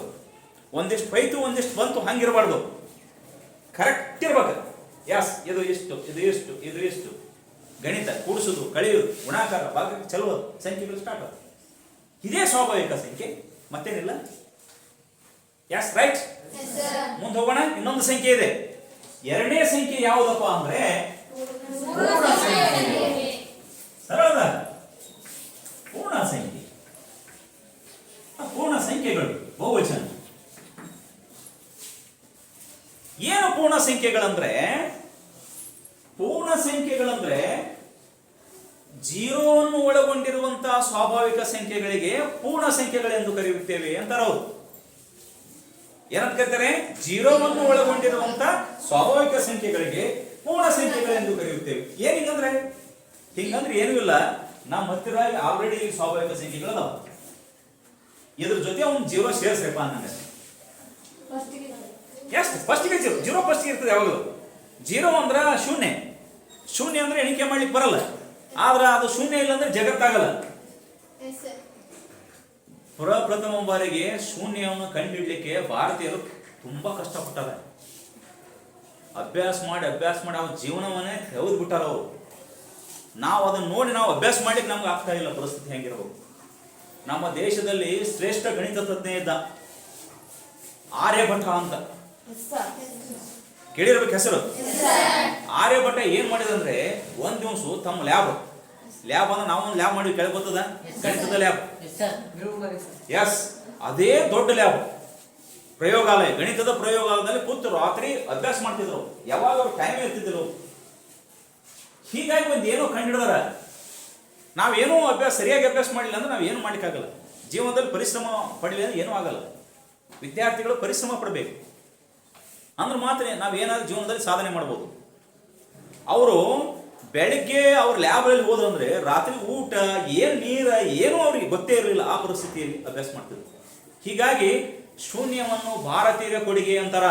ಒಂದಿಷ್ಟು ಹೋಯ್ತು ಒಂದಿಷ್ಟು ಬಂತು ಹಂಗಿರಬಾರ್ದು, ಕರೆಕ್ಟ್ ಇರ್ಬೇಕು. ಎಸ್, ಇದು ಇಷ್ಟು, ಇದು ಇಷ್ಟು, ಇದು ಇಷ್ಟು. ಗಣಿತ ಕೂಡಿಸೋದು, ಕಳೆಯೋದು, ಗುಣಾಕಾರ, ಭಾಗಕ್ಕೆ ಚಲುವುದು, ಸಂಖ್ಯೆಗಳು ಸ್ಟಾರ್ಟ್ ಆಗುತ್ತೆ. ಇದೇ ಸ್ವಾಭಾವಿಕ ಸಂಖ್ಯೆ, ಮತ್ತೇನಿಲ್ಲ. Yes, right. ಮುಂದೆ ಹೋಗೋಣ. ಇನ್ನೊಂದು ಸಂಖ್ಯೆ ಇದೆ. 2ನೇ ಸಂಖ್ಯೆ ಯಾವುದಪ್ಪ ಅಂದ್ರೆ ಪೂರ್ಣ ಸಂಖ್ಯೆ. ಸರಳದ ಪೂರ್ಣ ಸಂಖ್ಯೆ. ಪೂರ್ಣ ಸಂಖ್ಯೆಗಳು ಬಹುವಚನ. ಏನು ಪೂರ್ಣ ಸಂಖ್ಯೆಗಳಂದ್ರೆ? ಪೂರ್ಣ ಸಂಖ್ಯೆಗಳಂದ್ರೆ 0ವನ್ನು ಒಳಗೊಂಡಿರುವಂತಹ ಸ್ವಾಭಾವಿಕ ಸಂಖ್ಯೆಗಳಿಗೆ ಪೂರ್ಣ ಸಂಖ್ಯೆಗಳೆಂದು ಕರೆಯುತ್ತೇವೆ ಅಂತಾರೆ ಅವರು. ಏನಂತ ಕರೀತಾರೆ? 0ವನ್ನು ಒಳಗೊಂಡಿರುವಂತಹ ಸ್ವಾಭಾವಿಕ ಸಂಖ್ಯೆಗಳಿಗೆ ಪೂರ್ಣ ಸಂಖ್ಯೆಗಳೆಂದು ಕರೆಯುತ್ತೇವೆ. ಏನಿಂಗಂದ್ರೆ ಹಿಂಗಂದ್ರೆ ಏನೂ ಇಲ್ಲ, ನಮ್ಮ ಹತ್ತಿರ ಆಲ್ರೆಡಿ ಸ್ವಾಭಾವಿಕ ಸಂಖ್ಯೆಗಳು ಅದಾವ. ಇದ್ರ ಜೊತೆ ಒಂದು 0 ಸೇರಿಸ್ರಪ್ಪ ಅನ್ನಂಗೆ. ಎಷ್ಟು ಫಸ್ಟಿಗೆ 0 ಫಸ್ಟಿಗೆ ಇರ್ತದೆ ಯಾವಾಗಲೂ. 0 ಅಂದ್ರೆ ಶೂನ್ಯ. ಶೂನ್ಯ ಅಂದ್ರೆ ಎಣಿಕೆ ಮಾಡ್ಲಿಕ್ಕೆ ಬರಲ್ಲ. ಆದ್ರೆ ಅದು ಶೂನ್ಯ ಇಲ್ಲ ಅಂದ್ರೆ ಜಗತ್ತಾಗಲ್ಲ. ಪ್ರಪ್ರಥಮ ಬಾರಿಗೆ ಶೂನ್ಯವನ್ನು ಕಂಡುಹಿಡ್ಲಿಕ್ಕೆ ಭಾರತೀಯರು ತುಂಬಾ ಕಷ್ಟಪಟ್ಟಾರೆ. ಅಭ್ಯಾಸ ಮಾಡಿ ಅವ್ರ ಜೀವನವನ್ನೇ ತೆಗೆದು ಬಿಟ್ಟಾರ ಅವರು. ನಾವು ಅದನ್ನ ನೋಡಿ ನಾವು ಅಭ್ಯಾಸ ಮಾಡ್ಲಿಕ್ಕೆ ನಮ್ಗೆ ಆಗ್ತಾ ಇಲ್ಲ. ಪರಿಸ್ಥಿತಿ ಹೆಂಗಿರಬೇಕು? ನಮ್ಮ ದೇಶದಲ್ಲಿ ಶ್ರೇಷ್ಠ ಗಣಿತ ತಜ್ಞ ಇದ್ದ ಆರ್ಯಭಟ ಅಂತ, ಕೇಳಿರ್ಬೇಕು ಹೆಸರು. ಆರ್ಯಭಟ ಏನ್ ಮಾಡಿದಂದ್ರೆ ಒಂದ್ ದಿವಸ ತಮ್ಮ ಲ್ಯಾಬ್ ಅಂದ್ರೆ ನಾವೊಂದು ಲ್ಯಾಬ್ ಮಾಡಿ ಕೇಳ್ಬೋತದ, ಗಣಿತದ ಲ್ಯಾಬ್. ಎಸ್, ಅದೇ ದೊಡ್ಡ ಲ್ಯಾಬ್. ಪ್ರಯೋಗಾಲಯ, ಗಣಿತದ ಪ್ರಯೋಗಾಲಯದಲ್ಲಿ ಕೂತು ರಾತ್ರಿ ಅಭ್ಯಾಸ ಮಾಡ್ತಿದ್ರು. ಯಾವಾಗ ಅವ್ರು ಟೈಮ್ ಇರ್ತಿದ್ರು. ಹೀಗಾಗಿ ಒಂದು ಏನೋ ಕಂಡಿಡಿದಾರ. ನಾವೇನೋ ಸರಿಯಾಗಿ ಅಭ್ಯಾಸ ಮಾಡಿಲ್ಲ ಅಂದ್ರೆ ನಾವು ಏನು ಮಾಡ್ಲಿಕ್ಕಾಗಲ್ಲ. ಜೀವನದಲ್ಲಿ ಪರಿಶ್ರಮ ಪಡಲಿಲ್ಲ ಅಂದ್ರೆ ಏನೂ ಆಗಲ್ಲ. ವಿದ್ಯಾರ್ಥಿಗಳು ಪರಿಶ್ರಮ ಪಡಬೇಕು ಅಂದ್ರೆ ಮಾತ್ರ ನಾವೇನಾದ್ರೂ ಜೀವನದಲ್ಲಿ ಸಾಧನೆ ಮಾಡ್ಬೋದು. ಅವರು ಬೆಳಿಗ್ಗೆ ಅವ್ರ ಲ್ಯಾಬಲ್ಲಿ ಹೋದ್ರಂದ್ರೆ ರಾತ್ರಿ ಊಟ ಏನು ನೀರ ಏನೂ ಅವ್ರಿಗೆ ಗೊತ್ತೇ ಇರಲಿಲ್ಲ. ಆ ಪರಿಸ್ಥಿತಿಯಲ್ಲಿ ಅಭ್ಯಾಸ ಮಾಡ್ತಿದ್ರು. ಹೀಗಾಗಿ ಶೂನ್ಯವನ್ನು ಭಾರತೀಯರ ಕೊಡುಗೆ ಅಂತಾರ.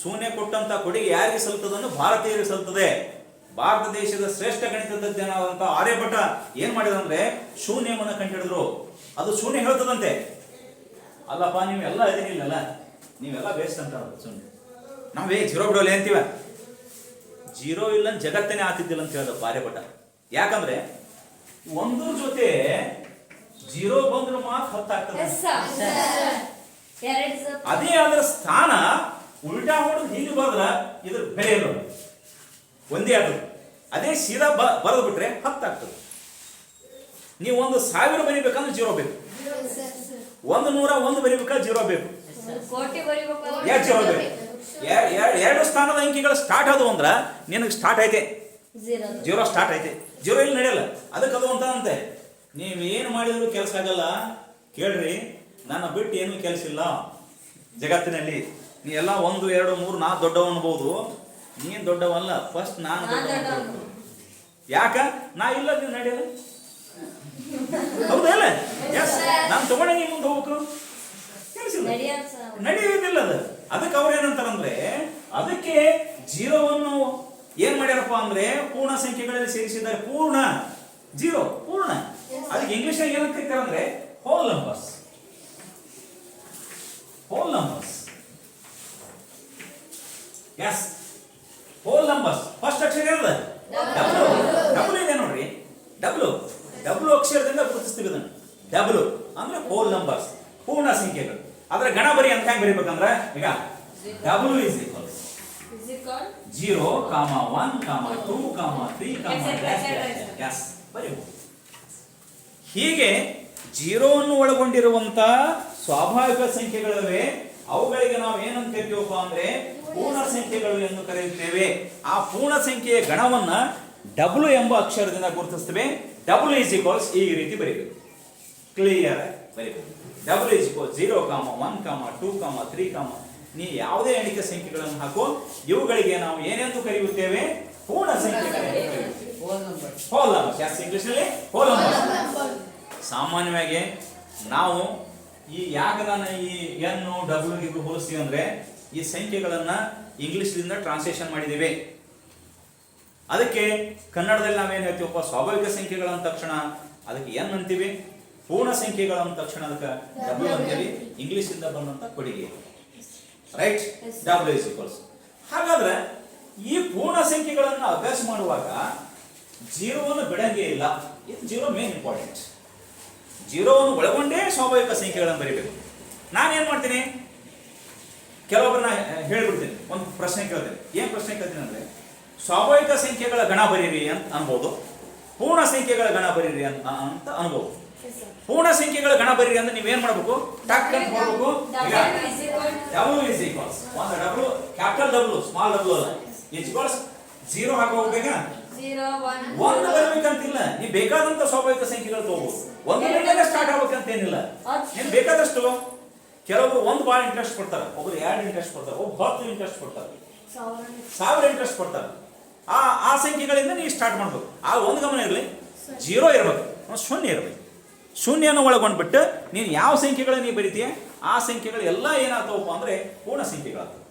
ಶೂನ್ಯ ಕೊಟ್ಟಂತ ಕೊಡುಗೆ ಯಾರಿಗೆ ಸಲ್ತದನ್ನು ಭಾರತೀಯರಿಗೆ ಸಲ್ತದೆ. ಭಾರತ ದೇಶದ ಶ್ರೇಷ್ಠ ಗಣಿತ ತಜ್ಞನಾದಂತ ಆರ್ಯಭಟ ಏನ್ ಮಾಡಿದಂದ್ರೆ ಶೂನ್ಯವನ್ನು ಕಂಡುಹಿಡಿದ್ರು. ಅದು ಶೂನ್ಯ ಹೇಳ್ತದಂತೆ. ಅಲ್ಲಪ್ಪ ನೀವೆಲ್ಲ ಇದೀನಿಲ್ಲಲ್ಲ, ನೀವೆಲ್ಲ ವೇಸ್ಟ್ ಅಂತ ಶೂನ್ಯ. ನಾವೇ ಜೀರೋ ಬಿಡೋಲೆ ಅಂತೀವ. ಜೀರೋ ಇಲ್ಲ ಜಗತ್ತನೇ ಆತಿದ್ದಿಲ್ಲ ಅಂತ ಹೇಳ್ದ ಆರ್ಯಭಟ. ಯಾಕಂದ್ರೆ ಒಂದ್ರ ಜೊತೆ ಜೀರೋ ಬಂದ್ರೆ ಮಾತ್ರ 10 ಆಗ್ತದೆ. ಅದೇ ಅದರ ಸ್ಥಾನ ಉಲ್ಟಾ ಹೊಡೆದು ಹೀಗೆ ಬರೆದ್ರ ಇದ್ರ ಬೆಲೆ ಇರೋದು ಒಂದೇ ಆದ್ರು. ಅದೇ ಸೀದಾ ಬರೆದು ಬಿಟ್ರೆ 10 ಆಗ್ತದೆ. ನೀವು 1,000 ಬರಿಬೇಕಂದ್ರೆ ಜೀರೋ ಬೇಕು. 101 ಬರಿಬೇಕಾದ್ರೆ ಜೀರೋ ಬೇಕು. ಯಾಕೆ ಜೀರೋ ಬೇಕು? ಎರಡು ಸ್ಥಾನದ ಅಂಕಿಗಳು ಸ್ಟಾರ್ಟ್ ಆದವು ಅಂದ್ರ ನಿನಗೆ ಸ್ಟಾರ್ಟ್ ಐತೆ, ಜೀರೋ ಸ್ಟಾರ್ಟ್ ಐತೆ. ಜೀರೋ ಇಲ್ಲಿ ನಡೆಯಲ್ಲ. ಅದಕ್ಕೆ ಅದು ಅಂತೆ, ನೀವೇನು ಮಾಡಿದ್ರು ಕೆಲಸ ಆಗಲ್ಲ. ಕೇಳ್ರಿ, ನನ್ನ ಬಿಟ್ಟು ಏನೂ ಕೆಲಸ ಇಲ್ಲ ಜಗತ್ತಿನಲ್ಲಿ. ನೀ ಎಲ್ಲ 1, 2, 3, 4 ದೊಡ್ಡವ ಅನ್ಬೋದು. ನೀನ್ ದೊಡ್ಡವಲ್ಲ, ಫಸ್ಟ್ ನಾನು ದೊಡ್ಡವ. ಯಾಕ ನಾ ಇಲ್ಲ ನೀವು ನಡೆಯಲ್ಲ. ಹೌದಲ್ಲ? ಎಸ್, ನಾನು ತಗೊಂಡೆ ನೀ ಮುಂದೆ ಹೋಗ್ಬೇಕು. ನಡೆಯೋದಿಲ್ಲ ಅದು. ಅದಕ್ಕೆ ಅವ್ರು ಏನಂತಾರಂದ್ರೆ ಅದಕ್ಕೆ ಜೀರೋವನ್ನು ಏನ್ ಮಾಡ್ಯಾರಪ್ಪ ಅಂದ್ರೆ ಪೂರ್ಣ ಸಂಖ್ಯೆಗಳಲ್ಲಿ ಸೇರಿಸಿದ್ದಾರೆ. ಪೂರ್ಣ ಜೀರೋ ಪೂರ್ಣ. ಅದಕ್ಕೆ ಇಂಗ್ಲಿಷ್ ನಾಗ ಏನಂತ ಕರೀತಾರಂದ್ರೆ whole numbers. Whole numbers. Yes, whole numbers. First ಅಕ್ಷರ ಏನದ? ಡಬ್ಲ್ಯೂ. ಡಬ್ಲ್ಯೂ ಇದೆ ನೋಡ್ರಿ. ಡಬ್ಲ್ಯೂ ಅಕ್ಷರದಿಂದ ಗುರುತಿಸ್ತೀವಿ ಅದನ್ನು. ಡಬ್ಲ್ಯೂ ಅಂದ್ರೆ ಹೋಲ್ ನಂಬರ್ಸ್, ಪೂರ್ಣ ಸಂಖ್ಯೆಗಳು. ಅದರ ಗಣ ಬರಿ ಅಂತ ಹೆಂಗ್ ಬರೀಬೇಕಂದ್ರೆ ಈಗ ಡಬ್ಲ್ಯೂ ಇಸ್ ಈಕ್ವಲ್ 0, 1, 2, 3, ಎಸ್ ಬರೀಬಹುದು. ಹೀಗೆ ಜೀರೋವನ್ನು ಒಳಗೊಂಡಿರುವಂತ ಸ್ವಾಭಾವಿಕ ಸಂಖ್ಯೆಗಳಿವೆ. ಅವುಗಳಿಗೆ ನಾವು ಏನಂತ ಕರಿತೀವಪ್ಪ ಅಂದ್ರೆ ಪೂರ್ಣ ಸಂಖ್ಯೆಗಳು ಎಂದು ಕರೆಯುತ್ತೇವೆ. ಆ ಪೂರ್ಣ ಸಂಖ್ಯೆಯ ಗಣವನ್ನ ಡಬ್ಲ್ಯೂ ಎಂಬ ಅಕ್ಷರದಿಂದ ಗುರುತಿಸ್ತೇವೆ. ಡಬ್ಲ್ಯೂ ಇಸ್ ಈಕ್ವಲ್ಸ್ ಈ ರೀತಿ ಬರೀಬೇಕು. ಕ್ಲಿಯರ್ ಬರೀಬೇಕು. ಡಬ್ಲ್ಯೂ ಇಸ್ ಈಕ್ವಲ್ 0, 1, 2, 3, ನೀ ಯಾವುದೇ ಎಣಿಕೆ ಸಂಖ್ಯೆಗಳನ್ನು ಹಾಕೋ. ಇವುಗಳಿಗೆ ನಾವು ಏನೆಂದು ಕರೆಯುತ್ತೇವೆ? ಪೂರ್ಣ ಸಂಖ್ಯೆಗಳು. Hole numbers. ಎಸ್, ಇಂಗ್ಲಿಷ್ ನಲ್ಲಿ ಹೋಲ್ ನಂಬರ್ಸ್. ಸಾಮಾನ್ಯವಾಗಿ ನಾವು ಯಾಕೆ ನಾನು ಈ ಎನ್ ಡಬ್ಲ್ಯೂ ಹೋಲಿಸ್ತೀವಿ ಅಂದ್ರೆ ಈ ಸಂಖ್ಯೆಗಳನ್ನ ಇಂಗ್ಲಿಷ್ದಿಂದ ಟ್ರಾನ್ಸ್ಲೇಷನ್ ಮಾಡಿದ್ದೇವೆ. ಅದಕ್ಕೆ ಕನ್ನಡದಲ್ಲಿ ನಾವೇನು ಹೇಳ್ತೀವಪ್ಪ, ಸ್ವಾಭಾವಿಕ ಸಂಖ್ಯೆಗಳ ಅಂದ ತಕ್ಷಣ ಅದಕ್ಕೆ ಎನ್ ಅಂತೀವಿ. ಪೂರ್ಣ ಸಂಖ್ಯೆಗಳ ಅಂದ ತಕ್ಷಣ ಅದಕ್ಕೆ ಡಬ್ಲ್ಯೂ ಅಂತೀವಿ. ಇಂಗ್ಲಿಷ್ ಇಂದ ಬಂದಂತ ಕೊಡುಗೆ. ರೈಟ್? W is equals. ಹಾಗಾದ್ರೆ ಈ ಪೂರ್ಣ ಸಂಖ್ಯೆಗಳನ್ನು ಅಭ್ಯಾಸ ಮಾಡುವಾಗ ಜೀರೋವನ್ನು ಬಿಡಂಗೇ ಇಲ್ಲ. ಇದು ಜೀರೋ ಮೇನ್ ಇಂಪಾರ್ಟೆಂಟ್. ಜೀರೋವನ್ನು ಒಳಗೊಂಡೇ ಸ್ವಾಭಾವಿಕ ಸಂಖ್ಯೆಗಳನ್ನು ಬರೀಬೇಕು. ನಾನೇನ್ ಮಾಡ್ತೀನಿ, ಕೆಲವೊಬ್ಬರನ್ನ ಹೇಳ್ಬಿಡ್ತೀನಿ, ಒಂದು ಪ್ರಶ್ನೆ ಕೇಳ್ತೀನಿ. ಏನ್ ಪ್ರಶ್ನೆ ಕೇಳ್ತೀನಿ ಅಂದ್ರೆ ಸ್ವಾಭಾವಿಕ ಸಂಖ್ಯೆಗಳ ಗಣ ಬರೀರಿ ಅಂತ ಅನ್ಬೋದು, ಪೂರ್ಣ ಸಂಖ್ಯೆಗಳ ಗಣ ಬರೀರಿ ಅಂತ ಅನ್ಬೋದು. ಪೂರ್ಣ ಸಂಖ್ಯೆಗಳ ಗಣ ಬರೀರಿ ಅಂದ್ರೆ ನೀವೇನ್ ಮಾಡ್ಬೇಕು? ಟಕ್ ಅಂತ ಮಾಡ್ಬೇಕು. ಡಬ್ಲ್ಯೂ ಇಸ್ ಈಕ್ವಲ್ಸ್ ಒಂದು W, capital W, small W ಅಲ್ಲ, ಈಕ್ವಲ್ಸ್ 0 ಹಾಕಿ ಹೋಗ್ಬೇಕಾ? 1 ಬರ್ಬೇಕಂತಿಲ್ಲ. ನೀ ಬೇಕಾದಂತ ಸ್ವಾಭಾವಿಕ ಸಂಖ್ಯೆಗಳು ತಗೋಬಹುದು. 1 ಸ್ಟಾರ್ಟ್ ಆಗ್ಬೇಕಂತ ಏನಿಲ್ಲ. ನೀನ್ ಬೇಕಾದಷ್ಟು. ಕೆಲವೊಬ್ರು 1 ಭಾಳ ಇಂಟ್ರೆಸ್ಟ್ ಕೊಡ್ತಾರೆ, ಒಬ್ರು 2 ಇಂಟ್ರೆಸ್ಟ್ ಕೊಡ್ತಾರೆ, ಒಬ್ಬ 10 ಇಂಟ್ರೆಸ್ಟ್ ಕೊಡ್ತಾರೆ, 1000 ಇಂಟ್ರೆಸ್ಟ್ ಕೊಡ್ತಾರೆ. ಆ ಸಂಖ್ಯೆಗಳಿಂದ ನೀವು ಸ್ಟಾರ್ಟ್ ಮಾಡ್ಬೇಕು. ಆ ಒಂದು ಗಮನ ಇರಲಿ, 0 ಇರಬೇಕು, ಶೂನ್ಯ ಇರಬೇಕು. ಶೂನ್ಯನ ಒಳಗೊಂಡ್ಬಿಟ್ಟು ನೀನು ಯಾವ ಸಂಖ್ಯೆಗಳು ನೀವು ಬರೀತೀಯ ಆ ಸಂಖ್ಯೆಗಳು ಎಲ್ಲ ಏನಾಗ್ತಾವಪ್ಪ ಅಂದ್ರೆ ಪೂರ್ಣ ಸಂಖ್ಯೆಗಳಾಗ್ತವೆ.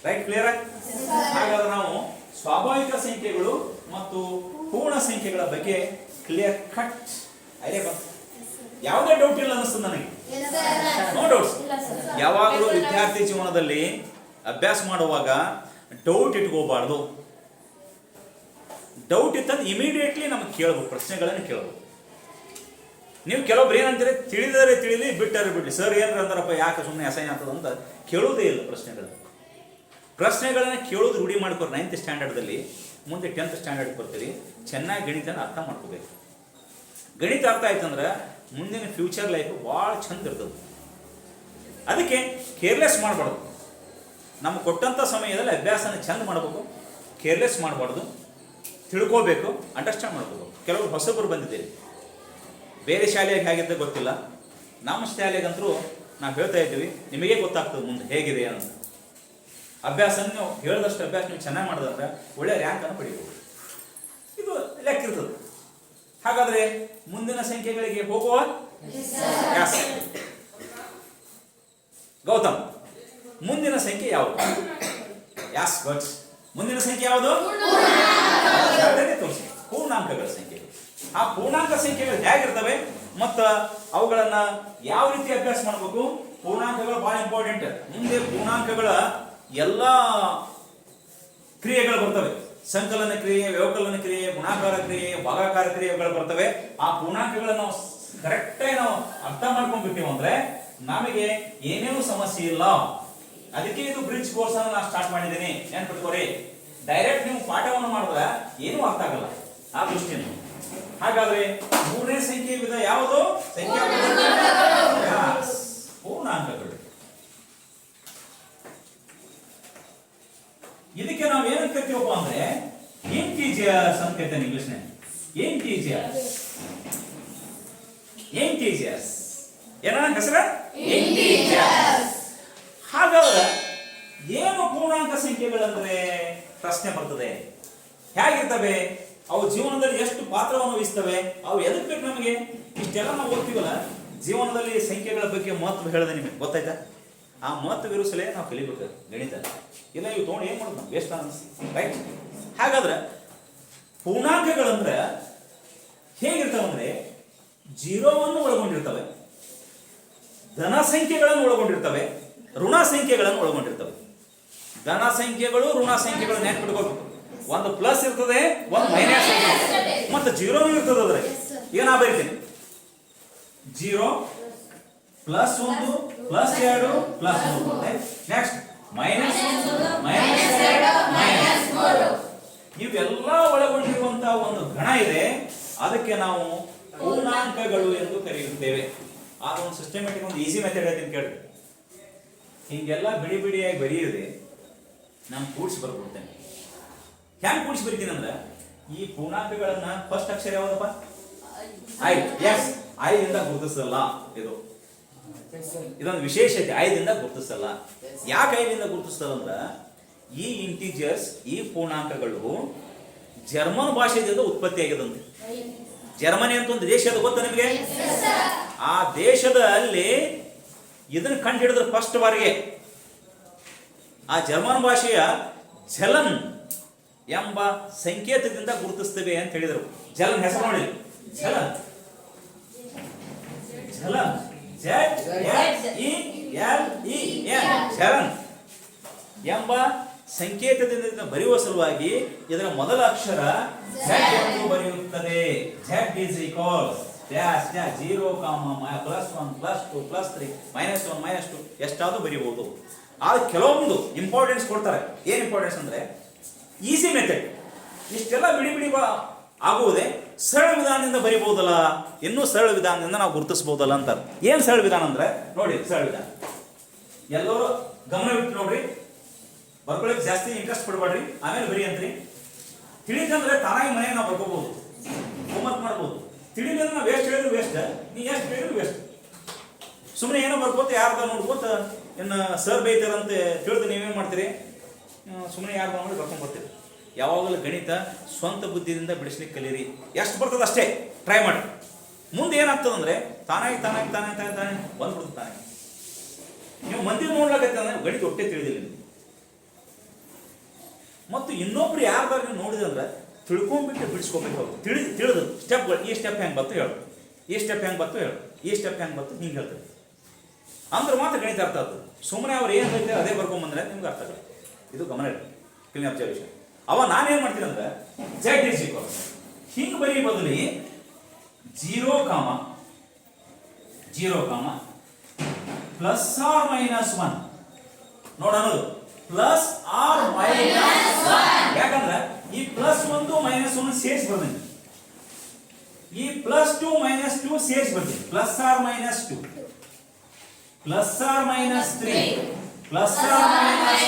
ರೈಟ್? ಕ್ಲಿಯರ್? ಹಾಗಾದ್ರೆ ನಾವು ಸ್ವಾಭಾವಿಕ ಸಂಖ್ಯೆಗಳು ಮತ್ತು ಪೂರ್ಣ ಸಂಖ್ಯೆಗಳ ಬಗ್ಗೆ ಕ್ಲಿಯರ್ ಕಟ್ ಐಡಿಯಾ ಬಂತು. ಯಾವುದೇ ಡೌಟ್ ಇಲ್ಲ ಅನಿಸ್ತದೆ ನನಗೆ. No doubts. ಯಾವಾಗಲೂ ವಿದ್ಯಾರ್ಥಿ ಜೀವನದಲ್ಲಿ ಅಭ್ಯಾಸ ಮಾಡುವಾಗ ಡೌಟ್ ಇಟ್ಕೋಬಾರ್ದು. ಡೌಟ್ ಇತ್ತಂದ್ರೆ ಇಮಿಡಿಯೇಟ್ಲಿ ನಮಗೆ ಕೇಳಬೇಕು, ಪ್ರಶ್ನೆಗಳನ್ನು ಕೇಳಬೇಕು. ನೀವು ಕೆಲವೊಬ್ರು ಏನಂತೀರಿ, ತಿಳಿದರೆ ತಿಳಿಲಿ, ಬಿಟ್ಟರೆ ಬಿಡ್ಲಿ. ಸರ್ ಏನ್ರ ಅಂತಾರಪ್ಪ, ಯಾಕೆ ಸುಮ್ಮನೆ ಅಸಹ್ಯ ಆಗ್ತದೆ ಅಂತ ಕೇಳೋದೇ ಇಲ್ಲ. ಪ್ರಶ್ನೆಗಳನ್ನ ಕೇಳೋದು ರೂಢಿ ಮಾಡ್ಕೊರಿ. 9th ಸ್ಟ್ಯಾಂಡರ್ಡ್ದಲ್ಲಿ, ಮುಂದೆ 10th ಸ್ಟ್ಯಾಂಡರ್ಡ್ ಬರ್ತೀರಿ. ಚೆನ್ನಾಗಿ ಗಣಿತನ ಅರ್ಥ ಮಾಡ್ಕೋಬೇಕು. ಗಣಿತ ಅರ್ಥ ಆಯ್ತಂದ್ರೆ ಮುಂದಿನ ಫ್ಯೂಚರ್ ಲೈಫ್ ಭಾಳ ಚಂದ ಇರ್ತದೆ. ಅದಕ್ಕೆ ಕೇರ್ಲೆಸ್ ಮಾಡಬಾರ್ದು. ನಮ್ಗೆ ಕೊಟ್ಟಂಥ ಸಮಯದಲ್ಲಿ ಅಭ್ಯಾಸನ ಚೆಂದ ಮಾಡಬೇಕು, ಕೇರ್ಲೆಸ್ ಮಾಡಬಾರ್ದು, ತಿಳ್ಕೋಬೇಕು, ಅಂಡರ್ಸ್ಟ್ಯಾಂಡ್ ಮಾಡ್ಕೋಬೇಕು. ಕೆಲವರು ಹೊಸಬರು ಬಂದಿದ್ದೇವೆ, ಬೇರೆ ಶಾಲೆಗೆ ಹೇಗಿದ್ದ ಗೊತ್ತಿಲ್ಲ, ನಮ್ಮ ಶಾಲೆಗಂತರೂ ನಾವು ಹೇಳ್ತಾ ಇದ್ದೀವಿ, ನಿಮಗೆ ಗೊತ್ತಾಗ್ತದೆ ಮುಂದೆ ಹೇಗಿದೆ ಅಂತ. ಅಭ್ಯಾಸ ನೀವು ಹೇಳಿದಷ್ಟು ಅಭ್ಯಾಸ ನೀವು ಚೆನ್ನಾಗಿ ಮಾಡಿದ್ರೆ ಒಳ್ಳೆಯ ರ್ಯಾಂಕನ್ನು ಪಡಿಬೋದು. ಇದು ಲೆಕ್ಕ ಇರ್ತದೆ. ಹಾಗಾದರೆ ಮುಂದಿನ ಸಂಖ್ಯೆಗಳಿಗೆ ಹೋಗುವ ಗೌತಮ್, ಮುಂದಿನ ಸಂಖ್ಯೆ ಯಾವುದು? ಯಾಸ್ ಗಟ್ಸ್, ಮುಂದಿನ ಸಂಖ್ಯೆ ಯಾವುದು? ತೋರಿಸಿ, ಪೂರ್ಣಾಂಕಗಳ ಸಂಖ್ಯೆ. ಆ ಪೂರ್ಣಾಂಕ ಸಂಖ್ಯೆಗಳು ಹೇಗಿರ್ತವೆ ಮತ್ತು ಅವುಗಳನ್ನ ಯಾವ ರೀತಿ ಅಭ್ಯಾಸ ಮಾಡಬೇಕು? ಪೂರ್ಣಾಂಕಗಳು ಬಹಳ ಇಂಪಾರ್ಟೆಂಟ್. ಮುಂದೆ ಪೂರ್ಣಾಂಕಗಳ ಎಲ್ಲ ಕ್ರಿಯೆಗಳು ಬರ್ತವೆ. ಸಂಕಲನ ಕ್ರಿಯೆ, ವ್ಯವಕಲನ ಕ್ರಿಯೆ, ಗುಣಾಕಾರ ಕ್ರಿಯೆ, ಭಾಗಾಕಾರ ಕ್ರಿಯೆಗಳು ಬರ್ತವೆ. ಆ ಪೂರ್ಣಾಂಕಗಳನ್ನು ನಾವು ಕರೆಕ್ಟಾಗಿ ನಾವು ಅರ್ಥ ಮಾಡ್ಕೊಂಡ್ಬಿಟ್ಟಿವಿ ಅಂದ್ರೆ ನಮಗೆ ಏನೇನು ಸಮಸ್ಯೆ ಇಲ್ಲ. ಅದಕ್ಕೆ ಇದು ಬ್ರಿಡ್ಜ್ ಕೋರ್ಸ್ ಅನ್ನು ನಾನು ಸ್ಟಾರ್ಟ್ ಮಾಡಿದ್ದೀನಿ, ನೆನ್ಪಿಟ್ಕೋರಿ. ಡೈರೆಕ್ಟ್ ನೀವು ಪಾಠವನ್ನು ಮಾಡಿದ್ರೆ ಏನೂ ಅರ್ಥ ಆಗಲ್ಲ ಆ ದೃಷ್ಟಿಯಿಂದ. ಹಾಗಾದ್ರೆ ಮೂರನೇ ಸಂಖ್ಯೆ ವಿಧ ಯಾವುದು? ಸಂಖ್ಯಾ ಪೂರ್ಣಾಂಕಗಳು. ಇದಕ್ಕೆ ನಾವು ಏನಂತ ಕರಿತೀವಪ್ಪ ಅಂದ್ರೆ ಇಂಟಿಜರ್ಸ್ ಅಂತ ಕರಿತೇನೆ ಇಂಗ್ಲಿಷ್ನ. ಇಂಟಿಜರ್ಸ್ ಏನ ಹೆಸರು? ಇಂಟಿಜರ್ಸ್. ಹಾಗಾದ್ರೆ ಏನು ಪೂರ್ಣಾಂಕ ಸಂಖ್ಯೆಗಳಂದ್ರೆ ಪ್ರಶ್ನೆ ಬರ್ತದೆ. ಹೇಗಿರ್ತವೆ ಅವು? ಜೀವನದಲ್ಲಿ ಎಷ್ಟು ಪಾತ್ರವನ್ನು ವಹಿಸ್ತವೆ? ಅವು ಎದಕ್ಕೆ ಬೇಕು ನಮಗೆ? ಇಷ್ಟೆಲ್ಲ ನಾವು ಓದ್ತೀವಲ್ಲ, ಜೀವನದಲ್ಲಿ ಸಂಖ್ಯೆಗಳ ಬಗ್ಗೆ ಮಹತ್ವ ಹೇಳಿದೆ ನಿಮಗೆ ಗೊತ್ತಾಯ್ತಾ? ಆ ಮಹತ್ವ ಇರಿಸಲೇ ನಾವು ಕಲಿಬೇಕು ಗಣಿತ. ಇಲ್ಲ ಇವು ತೊಗೊಂಡು ಏನು ಮಾಡೋದು? ನಾವು ವೇಸ್ಟ್ ಅನಿಸ್ತು, ರೈಟ್? ಹಾಗಾದ್ರೆ ಪೂರ್ಣಾಂಕಗಳಂದ್ರೆ ಹೇಗಿರ್ತಾವಂದ್ರೆ ಜೀರೋವನ್ನು ಒಳಗೊಂಡಿರ್ತವೆ, ಧನ ಸಂಖ್ಯೆಗಳನ್ನು ಒಳಗೊಂಡಿರ್ತವೆ, ಋಣ ಸಂಖ್ಯೆಗಳನ್ನು ಒಳಗೊಂಡಿರ್ತವೆ. ಧನ ಸಂಖ್ಯೆಗಳು, ಋಣ ಸಂಖ್ಯೆಗಳು ನೆನ್ಪಿಟ್ಕೋಬೇಕು. ಒಂದು ಪ್ಲಸ್ ಇರ್ತದೆ, ಒಂದು ಮೈನಸ್ ಇರ್ತದೆ, ಮತ್ತೆ ಜೀರೋ ಇರ್ತದೆ. ಅದ್ರೆ ಈಗ ನಾ ಬರೀತೀನಿ, 0 plus 1 plus 2 plus 3. Next minus 1 minus 2 minus 3. ಇವೆಲ್ಲ ಒಳಗೊಂಡಿರುವಂತಹ ಒಂದು ಗಣ ಇದೆ. ಅದಕ್ಕೆ ನಾವು ಪೂರ್ಣಾಂಕಗಳು ಎಂದು ಕರೆಯುತ್ತೇವೆ. ಆಗ ಒಂದು ಸಿಸ್ಟಮೆಟಿಕ್ ಒಂದು ಈಸಿ ಮೆಥಡ್ ಹೇಳ್ತೀನಿ ಕೇಳಿ. ಹೀಗೆಲ್ಲ ಬಿಡಿ ಬಿಡಿಯಾಗಿ ಬರೆಯಿದೆ, ನಾನು ಕೂಡಿಸಿ ಬರ್ಬಿಡ್ತೇನೆ. ಹ್ಯಾಂಗ್ ಕೂಡಿಸಿ ಬರೀತೀನಿ ಅಂದ್ರೆ, ಈ ಪೂರ್ಣಾಂಕಗಳನ್ನ ಫಸ್ಟ್ ಅಕ್ಷರ ಯಾವ್ದಪ್ಪ? ಐ. ಎಸ್, ಐ ದಿಂದ ಗುರುತಿಸಲ್ಲ. ಇದೊಂದು ವಿಶೇಷತೆ, ಐದಿಂದ ಗುರುತಿಸಲ್ಲ. ಯಾಕೆ ಐದಿಂದ ಗುರುತಿಸ್ತದ ಅಂದ್ರ, ಈ ಇಂಟಿಜರ್ಸ್, ಈ ಪೂರ್ಣಾಂಕಗಳು ಜರ್ಮನ್ ಭಾಷೆಯಿಂದ ಉತ್ಪತ್ತಿಯಾಗಿದಂತೆ. ಜರ್ಮನಿ ಅಂತ ಒಂದು ದೇಶ ಅದು ಗೊತ್ತಾ ನಿಮಗೆ? ಆ ದೇಶದ ಅಲ್ಲಿ ಇದನ್ನ ಕಂಡು ಹಿಡಿದ್ರೆ ಫಸ್ಟ್ ಬಾರಿಗೆ ಆ ಜರ್ಮನ್ ಭಾಷೆಯ ಝಲನ್ ಎಂಬ ಸಂಕೇತದಿಂದ ಗುರುತಿಸ್ತೇವೆ ಅಂತ ಹೇಳಿದರು. ಝಲನ್ ಹೆಸರು ನೋಡಿ, ಝಲನ್ ಝಲನ್ ಝಲನ್ ಎಂಬ ಸಂಕೇತದಿಂದ ಬರೆಯುವ ಸಲುವಾಗಿ ಇದರ ಮೊದಲ ಅಕ್ಷರ Z ಎಂದು ಬರೆಯುತ್ತದೆ. Z is equals dash dash 0, +1 +2 +3 -1 -2 ಎಷ್ಟಾದ್ರೂ ಬರೀಬಹುದು. ಆದ್ರೆ ಕೆಲವೊಂದು ಇಂಪಾರ್ಟೆನ್ಸ್ ಕೊಡ್ತಾರೆ. ಏನ್ ಇಂಪಾರ್ಟೆನ್ಸ್ ಅಂದ್ರೆ ಈಸಿ ಮೆಥಡ್. ಇಷ್ಟೆಲ್ಲ ಬಿಡಿ ಬಿಡಿ ಆಗುವುದೇ ಸರಳ ವಿಧಾನದಿಂದ ಬರಿಬಹುದಲ್ಲ, ಇನ್ನೂ ಸರಳ ವಿಧಾನದಿಂದ ನಾವು ಗುರುತಿಸಬಹುದಲ್ಲ ಅಂತಾರೆ. ಏನ್ ಸರಳ ವಿಧಾನ ಅಂದ್ರೆ ನೋಡಿ, ಸರಳ ವಿಧಾನ ಎಲ್ಲರೂ ಗಮನವಿಟ್ಟು ನೋಡ್ರಿ, ಬರ್ಕೊಳ್ಳಿಕ್ಕೆ ಜಾಸ್ತಿ ಇಂಟ್ರೆಸ್ಟ್ ಪಡಬೇಡ್ರಿ, ಆಮೇಲೆ ಬರಿ ಅಂತ್ರಿ. ತಿಳಿದಂದ್ರೆ ತಾನಾಗಿ ಮನೆಗೆ ನಾವು ಬರ್ಕೋಬಹುದು, ಹೋಮ್ವರ್ಕ್ ಮಾಡ್ಬೋದು. ತಿಳಿದ್ರೆ ನಾವು ವೇಸ್ಟ್ ಹೇಳಿದ್ರು ವೇಸ್ಟ್, ನೀ ಎಷ್ಟು ಹೇಳಿದ್ರು ವೇಸ್ಟ್. ಸುಮ್ಮನೆ ಏನೋ ಬರ್ಕೋತ ಯಾರ್ದ ನೋಡ್ಕೋತ ಇನ್ನು ಸರ್ ಬೈತಾರಂತೆ ತಿಳಿದು ನೀವೇನು ಮಾಡ್ತೀರಿ? ಸುಮ್ಮನೆ ಯಾರ್ದ ನೋಡಿ ಬರ್ಕೊಂಡು ಬರ್ತೀರಿ. ಯಾವಾಗಲೂ ಗಣಿತ ಸ್ವಂತ ಬುದ್ಧಿಯಿಂದ ಬಿಡಿಸ್ಲಿಕ್ಕೆ ಕಲೀರಿ. ಎಷ್ಟು ಬರ್ತದೆ ಅಷ್ಟೇ ಟ್ರೈ ಮಾಡಿ. ಮುಂದೆ ಏನಾಗ್ತದಂದ್ರೆ ತಾನಾಗಿ ತಾನಾಗಿ ತಾನಾಗಿ ತಾನಾಗಿ ತಾನೇ ಬಂದ್ಬಿಡ್ತದೆ. ತಾನಾಗಿ ನೀವು ಮಂದಿ ನೋಡ್ಲಾಕತ್ತೆ ಅಂದ್ರೆ ಗಣಿತ ಒಟ್ಟೆ ತಿಳಿದಿಲ್ಲ ನಿಮ್ಗೆ. ಮತ್ತು ಇನ್ನೊಬ್ರು ಯಾರ್ದಾರು ನೀವು ನೋಡಿದಂದ್ರೆ ತಿಳ್ಕೊಂಡ್ಬಿಟ್ಟು ಬಿಡಿಸ್ಕೋಬೇಕು. ತಿಳಿದು ಸ್ಟೆಪ್ಗಳು, ಈ ಸ್ಟೆಪ್ ಹೆಂಗೆ ಬತ್ತು ಹೇಳು, ಈ ಸ್ಟೆಪ್ ಹೆಂಗೆ ಬತ್ತು ಹೇಳು, ಈ ಸ್ಟೆಪ್ ಹೆಂಗೆ ಬತ್ತು ಹಿಂಗೆ ಹೇಳ್ತಾರೆ. ಅಂದ್ರೆ ಮಾತ್ರ ಗಣಿತ ಅರ್ಥ ಆಗ್ತದೆ. ಸುಮ್ಮನೆ ಅವ್ರು ಏನು ಹೇಳ್ತಾರೆ ಅದೇ ಬರ್ಕೊಂಬಂದ್ರೆ ನಿಮ್ಗೆ ಅರ್ಥ ಆಗಲ್ಲ. ಇದು ಗಮನ ಇಡಿ, ಕ್ಲೀನ್ ಅಬ್ಸರ್ವೇಷನ್. ಅವ ನಾನೇನು ಮಾಡ್ತೀನಿ ಅಂದ್ರೆ Z is equals ಹಿಂಗೆ ಬರೀ ಬದಲಿ 0, +or -1 ನೋಡೋದು, +or-1. ಯಾಕಂದ್ರೆ ಈ +1 -1 ಸೇರಿಸಿ ಬರ್ತೀನಿ, ಈ +2 -2 ಸೇರಿಸಿ ಬರ್ತೀನಿ, +or -2. Plus or minus 3 plus or minus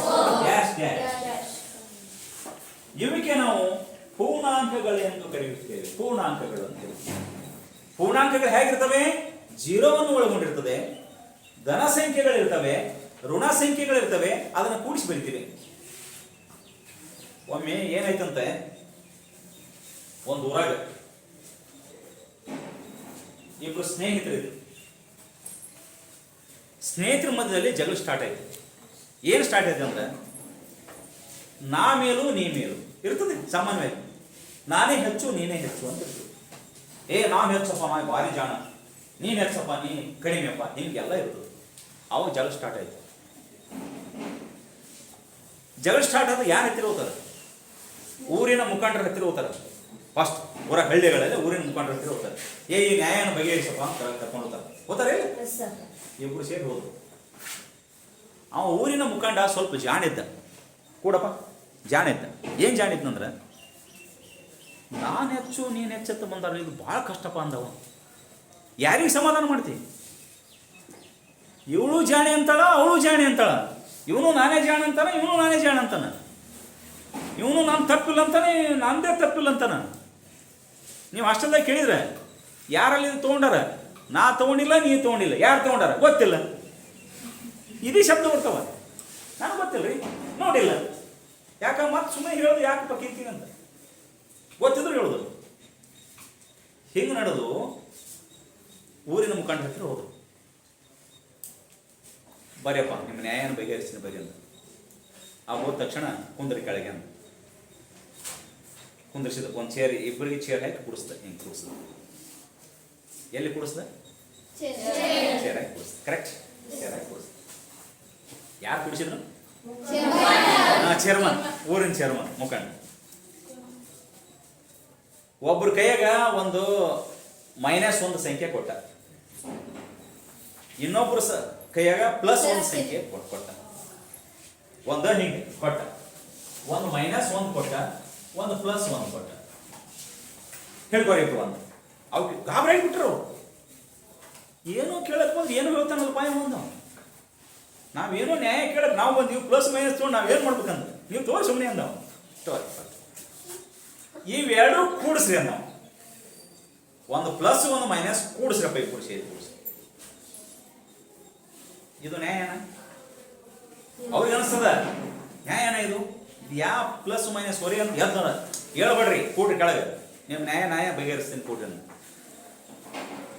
4 dash dash. ಇವಕ್ಕೆ ನಾವು ಪೂರ್ಣಾಂಕಗಳು ಎಂದು ಕರೆಯುತ್ತೇವೆ. ಪೂರ್ಣಾಂಕಗಳು ಅಂತ ಹೇಳುತ್ತೇವೆ. ಪೂರ್ಣಾಂಕಗಳು ಹೇಗಿರ್ತವೆ? ಜೀರೋವನ್ನು ಒಳಗೊಂಡಿರ್ತದೆ, ಧನ ಸಂಖ್ಯೆಗಳಿರ್ತವೆ, ಋಣ ಸಂಖ್ಯೆಗಳಿರ್ತವೆ. ಅದನ್ನು ಕೂಡಿಸಿ ಬರೀತೀವಿ. ಒಮ್ಮೆ ಏನಾಯ್ತಂತೆ, ಒಂದು ಊರಾಗ ಇಬ್ರು ಸ್ನೇಹಿತರಿದ್ರು. ಸ್ನೇಹಿತರ ಮಧ್ಯದಲ್ಲಿ ಜಗಳ ಸ್ಟಾರ್ಟ್ ಆಯ್ತು. ಏನು ಸ್ಟಾರ್ಟ್ ಆಯ್ತು ಅಂದ್ರೆ, ನಾ ಮೇಲೂ ನೀ ಮೇಲು ಇರ್ತದೆ ಸಾಮಾನ್ಯವಾಗಿ. ನಾನೇ ಹೆಚ್ಚು ನೀನೇ ಹೆಚ್ಚು ಅಂತ ಇರ್ತದೆ. ನಾನು ಹೆಚ್ಚಪ್ಪ, ನಾ ಭಾರಿ ಜಾಣ, ನೀನು ಹೆಚ್ಚಪ್ಪ, ನೀ ಕಡಿಮೆಪ್ಪ, ಹಿಂಗೆಲ್ಲ ಇರ್ತದೆ. ಅವಾಗ ಜಗಳ ಸ್ಟಾರ್ಟ್ ಆಯ್ತು. ಜಗಳ ಸ್ಟಾರ್ಟ್ ಆದ್ರೆ ಯಾರು ಹತ್ತಿರ ಹೋಗ್ತಾರೆ? ಊರಿನ ಮುಖಂಡರ ಹತ್ತಿರ ಹೋಗ್ತಾರೆ. ಫಸ್ಟ್ ಊರ ಹಳ್ಳಿಗಳಲ್ಲಿ ಊರಿನ ಮುಖಂಡರ ಹತ್ತಿರ ಹೋಗ್ತಾರೆ. ಈ ನ್ಯಾಯನ ಬಗೆಹರಿಸಪ್ಪ ಅಂತ ಕರ್ಕೊಂಡು ಹೋಗ್ತಾರೆ ಇಲ್ಲ? ಇಬ್ಬರು ಸೇರಿ ಹೋದ್ರು. ಅವ ಊರಿನ ಮುಖಂಡ ಸ್ವಲ್ಪ ಜಾಣಿದ್ದ, ಕೂಡಪ್ಪ ಜಾಣಿದ್ದ. ಏನು ಜಾಣಿದ್ನಂದ್ರೆ, ನಾನು ಹೆಚ್ಚು ನೀನು ಹೆಚ್ಚೆತ್ತ ಬಂದಾರ, ಇದು ಭಾಳ ಕಷ್ಟಪ್ಪ ಅಂದವ. ಯಾರಿಗೆ ಸಮಾಧಾನ ಮಾಡ್ತಿ? ಇವಳು ಜಾಣೆ ಅಂತಾಳ, ಅವಳು ಜಾಣೆ ಅಂತಾಳ. ಇವನು ನಾನೇ ಜಾಣ ಅಂತಾನ, ಇವನು ನಾನೇ ಜಾಣ ಅಂತಾನ. ಇವನು ನಾನು ತಪ್ಪಿಲ್ಲ ಅಂತಾನೆ, ನಂದೇ ತಪ್ಪಿಲ್ಲ ಅಂತಾನ. ನೀವು ಅಷ್ಟೆಲ್ಲ ಕೇಳಿದ್ರೆ ಯಾರಲ್ಲಿ ತೊಗೊಂಡಾರ? ನಾ ತೊಗೊಂಡಿಲ್ಲ, ನೀ ತೊಗೊಂಡಿಲ್ಲ. ಯಾರು ತೊಗೊಂಡಾರ ಗೊತ್ತಿಲ್ಲ. ಇದೇ ಶಬ್ದ ಬರ್ತಾವ. ನನಗೆ ಗೊತ್ತಿಲ್ಲ ರೀ, ನೋಡಿಲ್ಲ. ಯಾಕ ಮತ್ತೆ ಸುಮ್ಮನೆ ಹೇಳೋದು ಯಾಕೆ ಪಕ್ಕೀರ್ತೀನಿ ಅಂತ ಗೊತ್ತಿದ್ರು ಹೇಳೋದು. ಹಿಂಗೆ ನಡೆದು ಊರಿನ ಮುಖಂಡ ಹತ್ರ ಹೋದ್ರು. ಬರೆಯಪ್ಪ ನಿಮ್ಮ ನ್ಯಾಯನ ಬಗೆಹರಿಸ್ತೀನಿ ಬರಿ ಅಂತ. ಆ ಹೋದ ತಕ್ಷಣ ಕುಂದ್ರಿ ಕೆಳಗೆ ಅಂತ ಕುಂದ್ರಿಸಿದ. ಒಂದು ಚೇರ್, ಇಬ್ಬರಿಗೆ ಚೇರ್ ಹಾಕಿ ಕುಡಿಸ್ದ. ಹಿಂಗೆ ಕುಡಿಸ್ದ. ಎಲ್ಲಿ ಕುಡಿಸ್ದ? ಚೇರ್ ಹಾಕಿ ಕುಡಿಸ್ದ. ಕರೆಕ್ಟ್, ಚೇರ್ ಹಾಕಿ ಕುಡಿಸ್ದ. ಯಾರು ಕುಡಿಸಿದ್ರು? ಚೇರ್ಮನ್, ಊರಿನ ಚೇರ್ಮನ್, ಮುಖಂಡ. ಒಬ್ಬರ ಕೈಯಾಗ ಒಂದು -1 ಸಂಖ್ಯೆ ಕೊಟ್ಟ, ಇನ್ನೊಬ್ಬರು ಕೈಯಾಗ +1 ಸಂಖ್ಯೆ ಕೊಟ್ಟ. ಒಂದು ಹಿಂಗೆ ಕೊಟ್ಟ, ಒಂದು -1 ಕೊಟ್ಟ, ಒಂದು +1 ಕೊಟ್ಟ. ಹೇಳ್ಕೊರಿಪ್ಪ ಒಂದು. ಅವ್ರಿಗೆ ಗಾಬರಿ ಬಿಟ್ರು. ಏನೋ ಕೇಳಕ್ ಬಂದು ಏನು ಹೇಳ್ತಾನಲ್ಪ ಒಂದು. ನಾವೇನೋ ನ್ಯಾಯ ಕೇಳಕ್ ನಾವು ಬಂದೀವಿ, +- ತೊಗೊಂಡು ನಾವೇನು ಮಾಡ್ಬೇಕಂದ್ರೆ, ನೀವು ತೋರಿ ಸುಮ್ಮನೆ ಅಂದವ. ತೋರಿ ಇವೆರಡು ಕೂಡಿಸ್ರಿ ಅಂದವ. ಒಂದು ಪ್ಲಸ್ ಒಂದು ಮೈನಸ್ ಕೂಡಿಸ್ರಪ್ಪ. ಕೂಡಿಸಿ ಇದು ನ್ಯಾಯನ? ಅವ್ರಿಗೆ ಅನಿಸ್ತದ ನ್ಯಾಯನ ಇದು? ಯಾವ ಪ್ಲಸ್ ಮೈನಸ್ ಹೊರಿ ಅಂತ ಎದ್ದದ ಹೇಳ್ಬೇಡ್ರಿ, ಕೂಡ್ರಿ ಕೆಳಗೆ. ನಿಮ್ಮ ನ್ಯಾಯ ಬಗೆಹರಿಸ್ತೀನಿ ಕೂಡ್ರಿ ಅಂತ.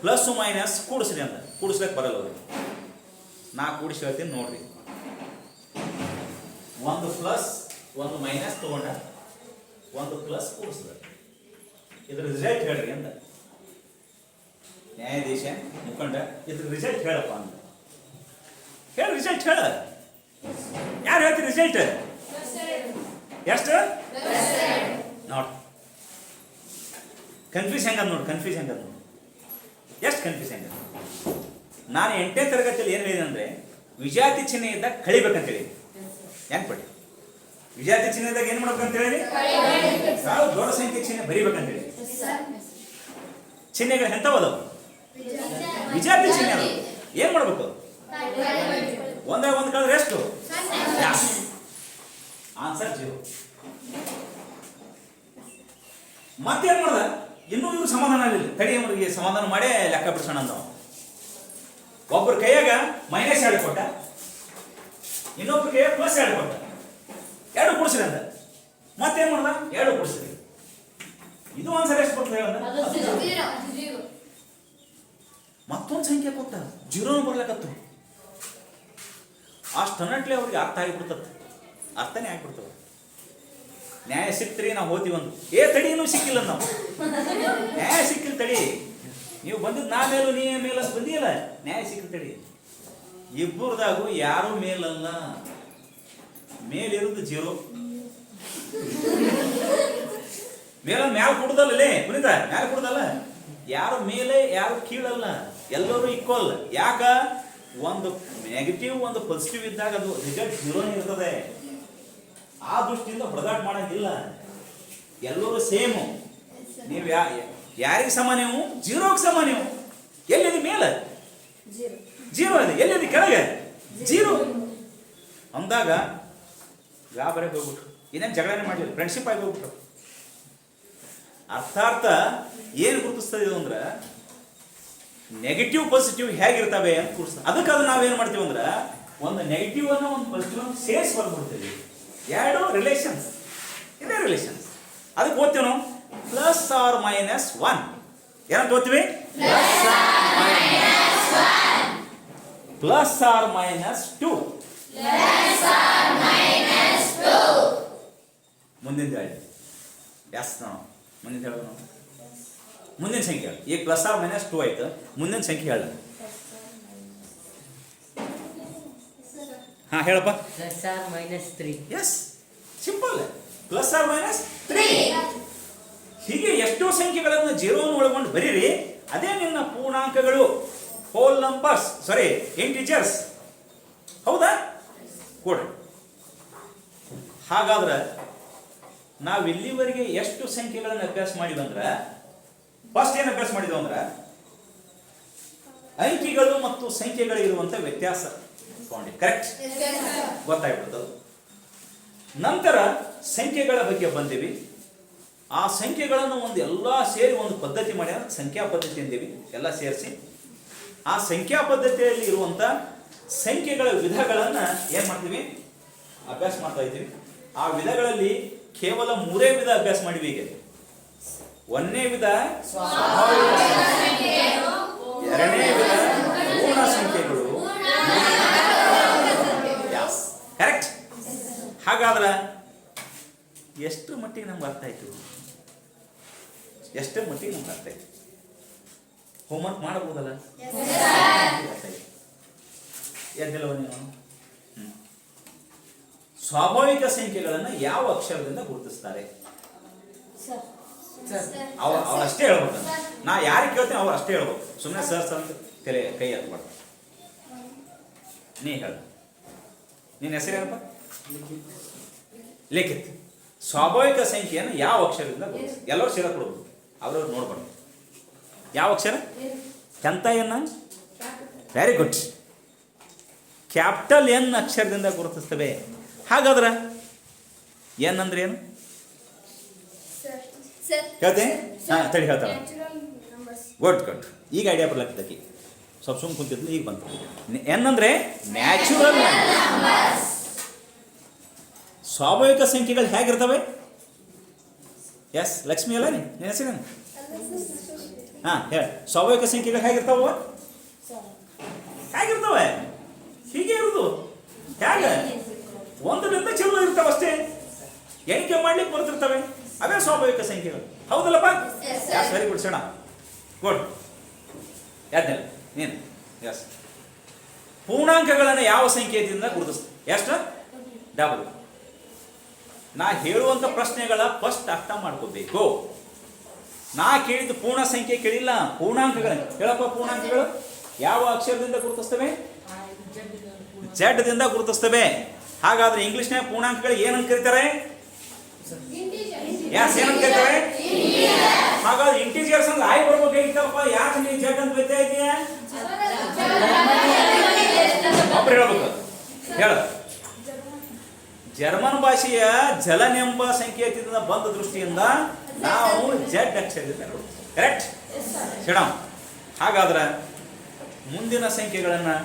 +- ಕೂಡಿಸ್ರಿ ಅಂತ. ಕೂಡಿಸ್ಲಿಕ್ಕೆ ಬರಲ್ಲ ಅವ್ರಿಗೆ. ನಾ ಕೂಡಿಸಿ ಹೇಳ್ತೀನಿ ನೋಡ್ರಿ. ಒಂದು ಪ್ಲಸ್ ಒಂದು ಮೈನಸ್ ತಗೊಂಡ, ಒಂದು ಪ್ಲಸ್ ಕೂಡಿಸ್ದ. ಇದ್ರ ರಿಸಲ್ಟ್ ಹೇಳ್ರಿ ಅಂತ. ನ್ಯಾಯಾಧೀಶ ಮುಖಂಡ, ಇದ್ರ ರಿಸಲ್ಟ್ ಹೇಳಪ್ಪ ಅಂತ. ಹೇಳಿ ರಿಸಲ್ಟ್ ಹೇಳ. ಯಾರು ಹೇಳ್ತೀರಿ ರಿಸಲ್ಟ್? ಎಷ್ಟು ನೋಡಿ. ಕನ್ಫ್ಯೂಸ್ ಹೆಂಗದ ನೋಡಿ, ಕನ್ಫ್ಯೂಸ್ ಹೆಂಗದ ನೋಡಿ. ಎಷ್ಟು ಕನ್ಫ್ಯೂಸ್ ಹೆಂಗದ. ನಾನು 8ನೇ ತರಗತಿಯಲ್ಲಿ ಏನು ಹೇಳಿದೆ ಅಂದರೆ, ವಿಜಾತಿ ಚಿಹ್ನೆ ಇದ್ದಾಗ ಕಳಿಬೇಕಂತ ಹೇಳಿ. ನೆನ್ಪಟ್ಟಿ, ವಿಜಾತಿ ಚಿಹ್ನೆ ಇದ್ದಾಗ ಏನು ಮಾಡ್ಬೇಕಂತ ಹೇಳಿ? ನಾವು ದೊಡ್ಡ ಸಂಖ್ಯೆ ಚಿಹ್ನೆ ಬರಿಬೇಕಂತ ಹೇಳಿ. ಚಿಹ್ನೆಗಳು ಎಂಥವದವು? ವಿಜಾತಿ ಚಿಹ್ನೆ ಅದು. ಏನು ಮಾಡ್ಬೇಕು? ಒಂದಾಗ ಒಂದು ಕಳೆದ್ರೆ ಎಷ್ಟು? ಆನ್ಸರ್ 0. ಮತ್ತೇನು ಮಾಡ್ದ? ಇನ್ನೂ ಇವ್ರು ಸಮಾಧಾನ ಆಗಲಿಲ್ಲ. ತಡಿಯವರಿಗೆ ಸಮಾಧಾನ ಮಾಡೇ ಲೆಕ್ಕ ಬಿಡಿಸೋಣ ಅಂದವ. ಒಬ್ಬರ ಕೈಯಾಗ -2 ಕೊಟ್ಟ, ಇನ್ನೊಬ್ಬರ ಕೈಯಾಗ +2 ಕೊಟ್ಟ. 2 ಕೂಡಿಸ್ರಿ ಅಂತ. ಮತ್ತೇನು ಮಾಡ್ದ? 2 ಕೂಡಿಸ್ರಿ. ಇದು ಆನ್ಸರ್ ಎಷ್ಟು ಬರ್ತದೆ ಹೇಳ? ಮತ್ತೊಂದು ಸಂಖ್ಯೆ ಕೊಟ್ಟ, 0 ಬರ್ಲಕತ್ತು. ಅಷ್ಟನ್ನಟ್ಲೆ ಅವ್ರಿಗೆ ಅರ್ಥ ಆಗಿಬಿಡ್ತದೆ. ಅರ್ಥನೇ ಆಗ್ಬಿಡ್ತವೆ. ನ್ಯಾಯ ಸಿಕ್ತ್ರಿ, ನಾವು ಹೋತೀವಿ ಒಂದು. ತಡಿ, ಇನ್ನೂ ಸಿಕ್ಕಿಲ್ಲ ನಾವು. ನ್ಯಾಯ ಸಿಕ್ಕಿಲ್ಲ ತಡಿ. ನೀವು ಬಂದಿದ್ದು ನಾ ಮೇಲೂ ನೀ ಮೇಲ ಬಂದಿಲ್ಲ. ನ್ಯಾಯ ಸಿಕ್ಕಿಲ್ಲ ತಡಿ. ಇಬ್ಬರದಾಗೂ ಯಾರು ಮೇಲಲ್ಲ. ಮೇಲಿರುವುದು 0. ಮ್ಯಾಲ ಕೊಡುದಲ್ಲೇ ಪುನೀತ, ಮ್ಯಾಲ ಕೊಡುದಲ್ಲ. ಯಾರು ಮೇಲೆ ಯಾರು ಕೀಳಲ್ಲ, ಎಲ್ಲರೂ ಈಕ್ವಲ್. ಯಾಕ? ಒಂದು ನೆಗೆಟಿವ್ ಒಂದು ಪಾಸಿಟಿವ್ ಇದ್ದಾಗ ಅದು ರಿಸಲ್ಟ್ 0 ಇರ್ತದೆ. ಆ ದೃಷ್ಟಿಯಿಂದ ಹೊಡೆದಾಟ ಮಾಡೋಂಗಿಲ್ಲ. ಎಲ್ಲರೂ ಸೇಮು. ನೀವು ಯಾರಿಗೆ ಸಮ? ನೀವು 0ಗೆ ಸಮ. ನೀವು ಎಲ್ಲಿದೆ ಮೇಲೆ? ಜೀರೋ ಇದೆ. ಎಲ್ಲಿದೆ? ಕೆಳಗೆ ಜೀರೋ ಅಂದಾಗ ಗಾಬರಿಗೆ ಹೋಗ್ಬಿಟ್ರು. ಇನ್ನೇನು ಜಗಳನೇ ಮಾಡಲಿಲ್ಲ, ಫ್ರೆಂಡ್ಶಿಪ್ ಆಗಿ ಹೋಗ್ಬಿಟ್ರು. ಅರ್ಥಾರ್ಥ ಏನು ಗುರುತಿಸ್ತದೆ ಇದು ಅಂದ್ರೆ ನೆಗೆಟಿವ್ ಪಾಸಿಟಿವ್ ಹೇಗಿರ್ತವೆ ಅಂತ ಗುರುತಿಸ್ತದೆ. ಅದಕ್ಕೆ ಅದು ನಾವೇನು ಮಾಡ್ತೀವಿ ಅಂದ್ರೆ ಒಂದು ನೆಗೆಟಿವ್ ಅನ್ನು ಒಂದು ಪಾಸಿಟಿವ್ ಅನ್ನು ಸೇರಿಸಿ ಬರ್ಬಿಡ್ತೀವಿ. ಎರಡು ರಿಲೇಷನ್ಸ್, ಇದೇ ರಿಲೇಷನ್ಸ್. ಅದಕ್ಕೆ ಓದ್ತೀವಿ ನಾವು ಪ್ಲಸ್ ಆರ್ ಮೈನಸ್ 1 ಏನಂತ ಓದ್ತೀವಿ? Plus or minus 2. ಮುಂದಿನ ಹೇಳಿ ಎಸ್ ನಾವು ಮುಂದಿನ ಹೇಳೋದು ನಾವು ಮುಂದಿನ ಸಂಖ್ಯೆ ಹೇಳಿ. ಈಗ ಪ್ಲಸ್ ಆರ್ ಮೈನಸ್ 2 ಆಯ್ತು. ಮುಂದಿನ ಸಂಖ್ಯೆ ಹೇಳ. ಹಾ ಹೇಳಪ್ಪ. Plus or minus 3. Yes simple. Plus or minus 3. ಹೀಗೆ ಎಷ್ಟೋ ಸಂಖ್ಯೆಗಳನ್ನು ಜೀರೋವನ್ನು ಒಳಗೊಂಡು ಬರೀರಿ. ಅದೇ ನಿನ್ನ ಪೂರ್ಣಾಂಕಗಳು, ಹೋಲ್ ನಂಬರ್ಸ್, ಸಾರಿ ಇಂಟಿಜರ್ಸ್. ಹೌದಾ? ಕೊಡ್ರಿ. ಹಾಗಾದ್ರೆ ನಾವು ಇಲ್ಲಿವರೆಗೆ ಎಷ್ಟು ಸಂಖ್ಯೆಗಳನ್ನು ಅಭ್ಯಾಸ ಮಾಡಿದ್ವಿ ಅಂದ್ರೆ, ಫಸ್ಟ್ ಏನು ಅಭ್ಯಾಸ ಮಾಡಿದ್ವಿ ಅಂದ್ರೆ ಅಂಕಿಗಳು ಮತ್ತು ಸಂಖ್ಯೆಗಳಿರುವಂತ ವ್ಯತ್ಯಾಸ ಕರೆಕ್ಟ್ ಗೊತ್ತಾಗ್ಬಿಡ್ತದೆ. ನಂತರ ಸಂಖ್ಯೆಗಳ ಬಗ್ಗೆ ಬಂದಿವಿ. ಆ ಸಂಖ್ಯೆಗಳನ್ನು ಒಂದು ಎಲ್ಲ ಸೇರಿ ಒಂದು ಪದ್ಧತಿ ಮಾಡಿ ಸಂಖ್ಯಾ ಪದ್ಧತಿ ಅಂದೀವಿ. ಎಲ್ಲ ಸೇರಿಸಿ ಆ ಸಂಖ್ಯಾ ಪದ್ಧತಿಯಲ್ಲಿ ಇರುವಂತ ಸಂಖ್ಯೆಗಳ ವಿಧಗಳನ್ನು ಏನ್ ಮಾಡ್ತೀವಿ? ಅಭ್ಯಾಸ ಮಾಡ್ತಾ ಇದ್ದೀವಿ. ಆ ವಿಧಗಳಲ್ಲಿ ಕೇವಲ 3 ವಿಧ ಅಭ್ಯಾಸ ಮಾಡಿವಿ. ಈಗ 1ನೇ ವಿಧ ಸ್ವಾಭಾವಿಕ ಸಂಖ್ಯೆ, 2ನೇ ವಿಧ ಪೂರ್ಣ ಸಂಖ್ಯೆಗಳು. ಕರೆಕ್ಟ್. ಹಾಗಾದ್ರೆ ಎಷ್ಟು ಮಟ್ಟಿಗೆ ನಮ್ಗೆ ಅರ್ಥ ಆಯ್ತು? ಎಷ್ಟು ಮಟ್ಟಿಗೆ ನಮ್ಗೆ ಅರ್ಥ ಆಯ್ತು? ಹೋಮ್ವರ್ಕ್ ಮಾಡಬಹುದಲ್ಲ? ಎದ್ದಿಲ್ಲವ ನೀವು? ಸ್ವಾಭಾವಿಕ ಸಂಖ್ಯೆಗಳನ್ನು ಯಾವ ಅಕ್ಷರದಿಂದ ಗುರುತಿಸ್ತಾರೆ? ಅವರಷ್ಟೇ ಹೇಳ್ಬೇಕು. ನಾ ಯಾರಿಗೆ ಕೇಳ್ತೀನಿ ಅವ್ರು ಅಷ್ಟೇ ಹೇಳ್ಬೇಕು. ಸುಮ್ಮನೆ ಸರ್ ಅಂತ ತಲೆ ಕೈ ಹತ್ಬಾರ್ದು. ನೀ ಹೇಳ. ನಿನ್ನ ಹೆಸರೇನಪ್ಪ? ಲಿಖಿತ್. ಸ್ವಾಭಾವಿಕ ಸಂಖ್ಯೆಯನ್ನು ಯಾವ ಅಕ್ಷರದಿಂದ ಗುರುತಿಸ್ತಾರೆ? ಎಲ್ಲರೂ ಸೇರ ಕೊಡ್ಬೋದು, ಅವ್ರವ್ರು ನೋಡ್ಬಾರ್ದು. ಯಾವ ಅಕ್ಷರ? ಎಂತ ಎನ್ನ? Very good. ಕ್ಯಾಪಿಟಲ್ ಎನ್ ಅಕ್ಷರದಿಂದ ಗುರುತಿಸ್ತವೆ. ಹಾಗಾದ್ರೆ ಎನ್ ಅಂದ್ರೆ ಏನು ಹೇಳ್ತೆ? ಹಾ ತಡಿ ಹೇಳ್ತಾಳೆ. Good good. ಈಗ ಐಡಿಯಾ ಬರ್ಲಕ್ಕಿ. ಸ್ವಲ್ಪ ಸುಮ್ ಕುಂತಿದ್ಲು, ಈಗ ಬಂತು. ಎನ್ ಅಂದ್ರೆ ನ್ಯಾಚುರಲ್. ಸ್ವಾಭಾವಿಕ ಸಂಖ್ಯೆಗಳು ಹೇಗಿರ್ತವೆ? ಎಸ್ ಲಕ್ಷ್ಮಿ ಅಲ್ಲ ನಿನ್ನ ಹೆಸರೇನು? ಹಾ ಹೇಳ. ಸ್ವಾಭಾವಿಕ ಸಂಖ್ಯೆಗಳು ಹೇಗಿರ್ತಾವ? ಹೇಗಿರ್ತವೆ? ಹೀಗೆ ಇರುವುದು. ಹೇಗೆ? ಒಂದರಿಂದ ಚಲೋ ಇರ್ತಾವ ಅಷ್ಟೇ. ಎಣಿಕೆ ಮಾಡ್ಲಿಕ್ಕೆ ಬರ್ತಿರ್ತವೆ. ಅವೇ ಸ್ವಾಭಾವಿಕ ಸಂಖ್ಯೆಗಳು. ಹೌದಲ್ಲಪ್ಪ? ಎಸ್ ವೆರಿ ಗುಡ್ ಸಣ್ಣ. ಗುಡ್. ಯಾವ್ದಲ್ಲ ನೀನು? ಎಸ್. ಪೂರ್ಣಾಂಕಗಳನ್ನು ಯಾವ ಸಂಖ್ಯೆಯಿಂದ ಗುರುತಿಸ್ತಾರೆ? ಎಷ್ಟು? ಡಬಲ್. ನಾ ಹೇಳುವಂತ ಪ್ರಶ್ನೆಗಳ ಫಸ್ಟ್ ಅರ್ಥ ಮಾಡ್ಕೋಬೇಕು. ನಾ ಕೇಳಿದ್ದು ಪೂರ್ಣ ಸಂಖ್ಯೆ ಕೇಳಿಲ್ಲ, ಪೂರ್ಣಾಂಕಗಳು ಹೇಳಪ್ಪ. ಪೂರ್ಣಾಂಕಗಳು ಯಾವ ಅಕ್ಷರದಿಂದ ಗುರುತಿಸ್ತವೆ? Z ದಿಂದ ಗುರುತಿಸ್ತವೆ. ಹಾಗಾದ್ರೆ ಇಂಗ್ಲಿಷ್ನ ಪೂರ್ಣಾಂಕಗಳು ಏನಂತ ಕರೀತಾರೆ? ಏನಂತ ಕರೀತಾರೆ? ಹಾಗಾದ್ರೆ ಇಂಟಿಜರ್ಸ್ ಅಂದ್ರೆ ಆಯ್ ಬರ್ಬೇಕಾಗಿತ್ತಪ್ಪ. ಯಾಕೆ ನೀವು Z ಅಂತ ಬೈತಾ ಇದೀಯ? ಒಬ್ರು ಹೇಳ್ಬೇಕು. ಹೇಳ. ಜರ್ಮನ್ ಭಾಷೆಯ ಜಲನೆಂಬ ಸಂಕೇತದಿಂದ ಬಂದ ದೃಷ್ಟಿಯಿಂದ ನಾವು Z ಅಕ್ಷರದಿಂದ ಕರೆಕ್ಟ್ ಹೇಳ. ಹಾಗಾದ್ರೆ ಮುಂದಿನ ಸಂಖ್ಯೆಗಳನ್ನು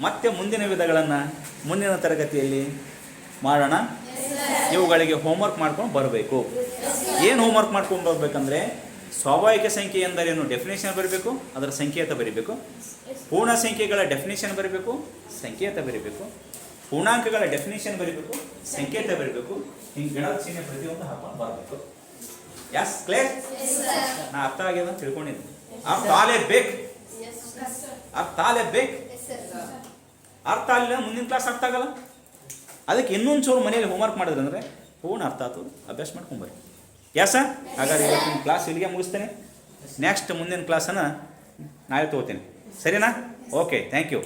ಮತ್ತೆ ಮುಂದಿನ ವಿಧಗಳನ್ನು ಮುಂದಿನ ತರಗತಿಯಲ್ಲಿ ಮಾಡೋಣ. ಇವುಗಳಿಗೆ ಹೋಮ್ವರ್ಕ್ ಮಾಡ್ಕೊಂಡು ಬರಬೇಕು. ಏನು ಹೋಮ್ವರ್ಕ್ ಮಾಡ್ಕೊಂಡು ಬರಬೇಕಂದ್ರೆ ಸ್ವಾಭಾವಿಕ ಸಂಖ್ಯೆ ಎಂದರೇನು ಡೆಫಿನೇಷನ್ ಬರಬೇಕು, ಅದರ ಸಂಕೇತ ಬರೀಬೇಕು. ಪೂರ್ಣ ಸಂಖ್ಯೆಗಳ ಡೆಫಿನೇಷನ್ ಬರೀಬೇಕು, ಸಂಕೇತ ಬರೀಬೇಕು. ಪೂರ್ಣಾಂಕಗಳ ಡೆಫಿನೇಷನ್ ಬರೀಬೇಕು, ಸಂಕೇತ ಬರೀಬೇಕು. ಹಿಂಗೆ ಗಿಡದ ಚಿಹ್ನೆ ಪ್ರತಿಯೊಂದು ಹಾಕೊಂಡು ಬರಬೇಕು. Yes clear? ನಾ ಅರ್ಥ ಆಗ್ಯದ ಅಂತ ತಿಳ್ಕೊಂಡಿದ್ದೀನಿ. ಅರ್ಥ ಆಗಲೇಬೇಕು. ಅರ್ಥ ಆಗಲೇಬೇಕು. ಅರ್ಥ ಆಗಲಿಲ್ಲ ಮುಂದಿನ ಕ್ಲಾಸ್ ಅರ್ಥ ಆಗಲ್ಲ. ಅದಕ್ಕೆ ಇನ್ನೊಂದು ಚೂರು ಮನೆಯಲ್ಲಿ ಹೋಮ್ವರ್ಕ್ ಮಾಡಿದ್ರೆ ಅಂದರೆ ಪೂರ್ಣ ಅರ್ಥ ಆಯ್ತು. ಅಭ್ಯಾಸ ಮಾಡ್ಕೊಂಬರ್ರಿ. ಯಾಸ? ಹಾಗಾದ್ರೆ ಇವತ್ತಿನ ಕ್ಲಾಸ್ ಇಲ್ಲಿಗೆ ಮುಗಿಸ್ತೇನೆ. ನೆಕ್ಸ್ಟ್ ಮುಂದಿನ ಕ್ಲಾಸನ್ನು ನಾಳೆ ತಗೋತೀನಿ. ಸರಿನಾ? Okay, thank you.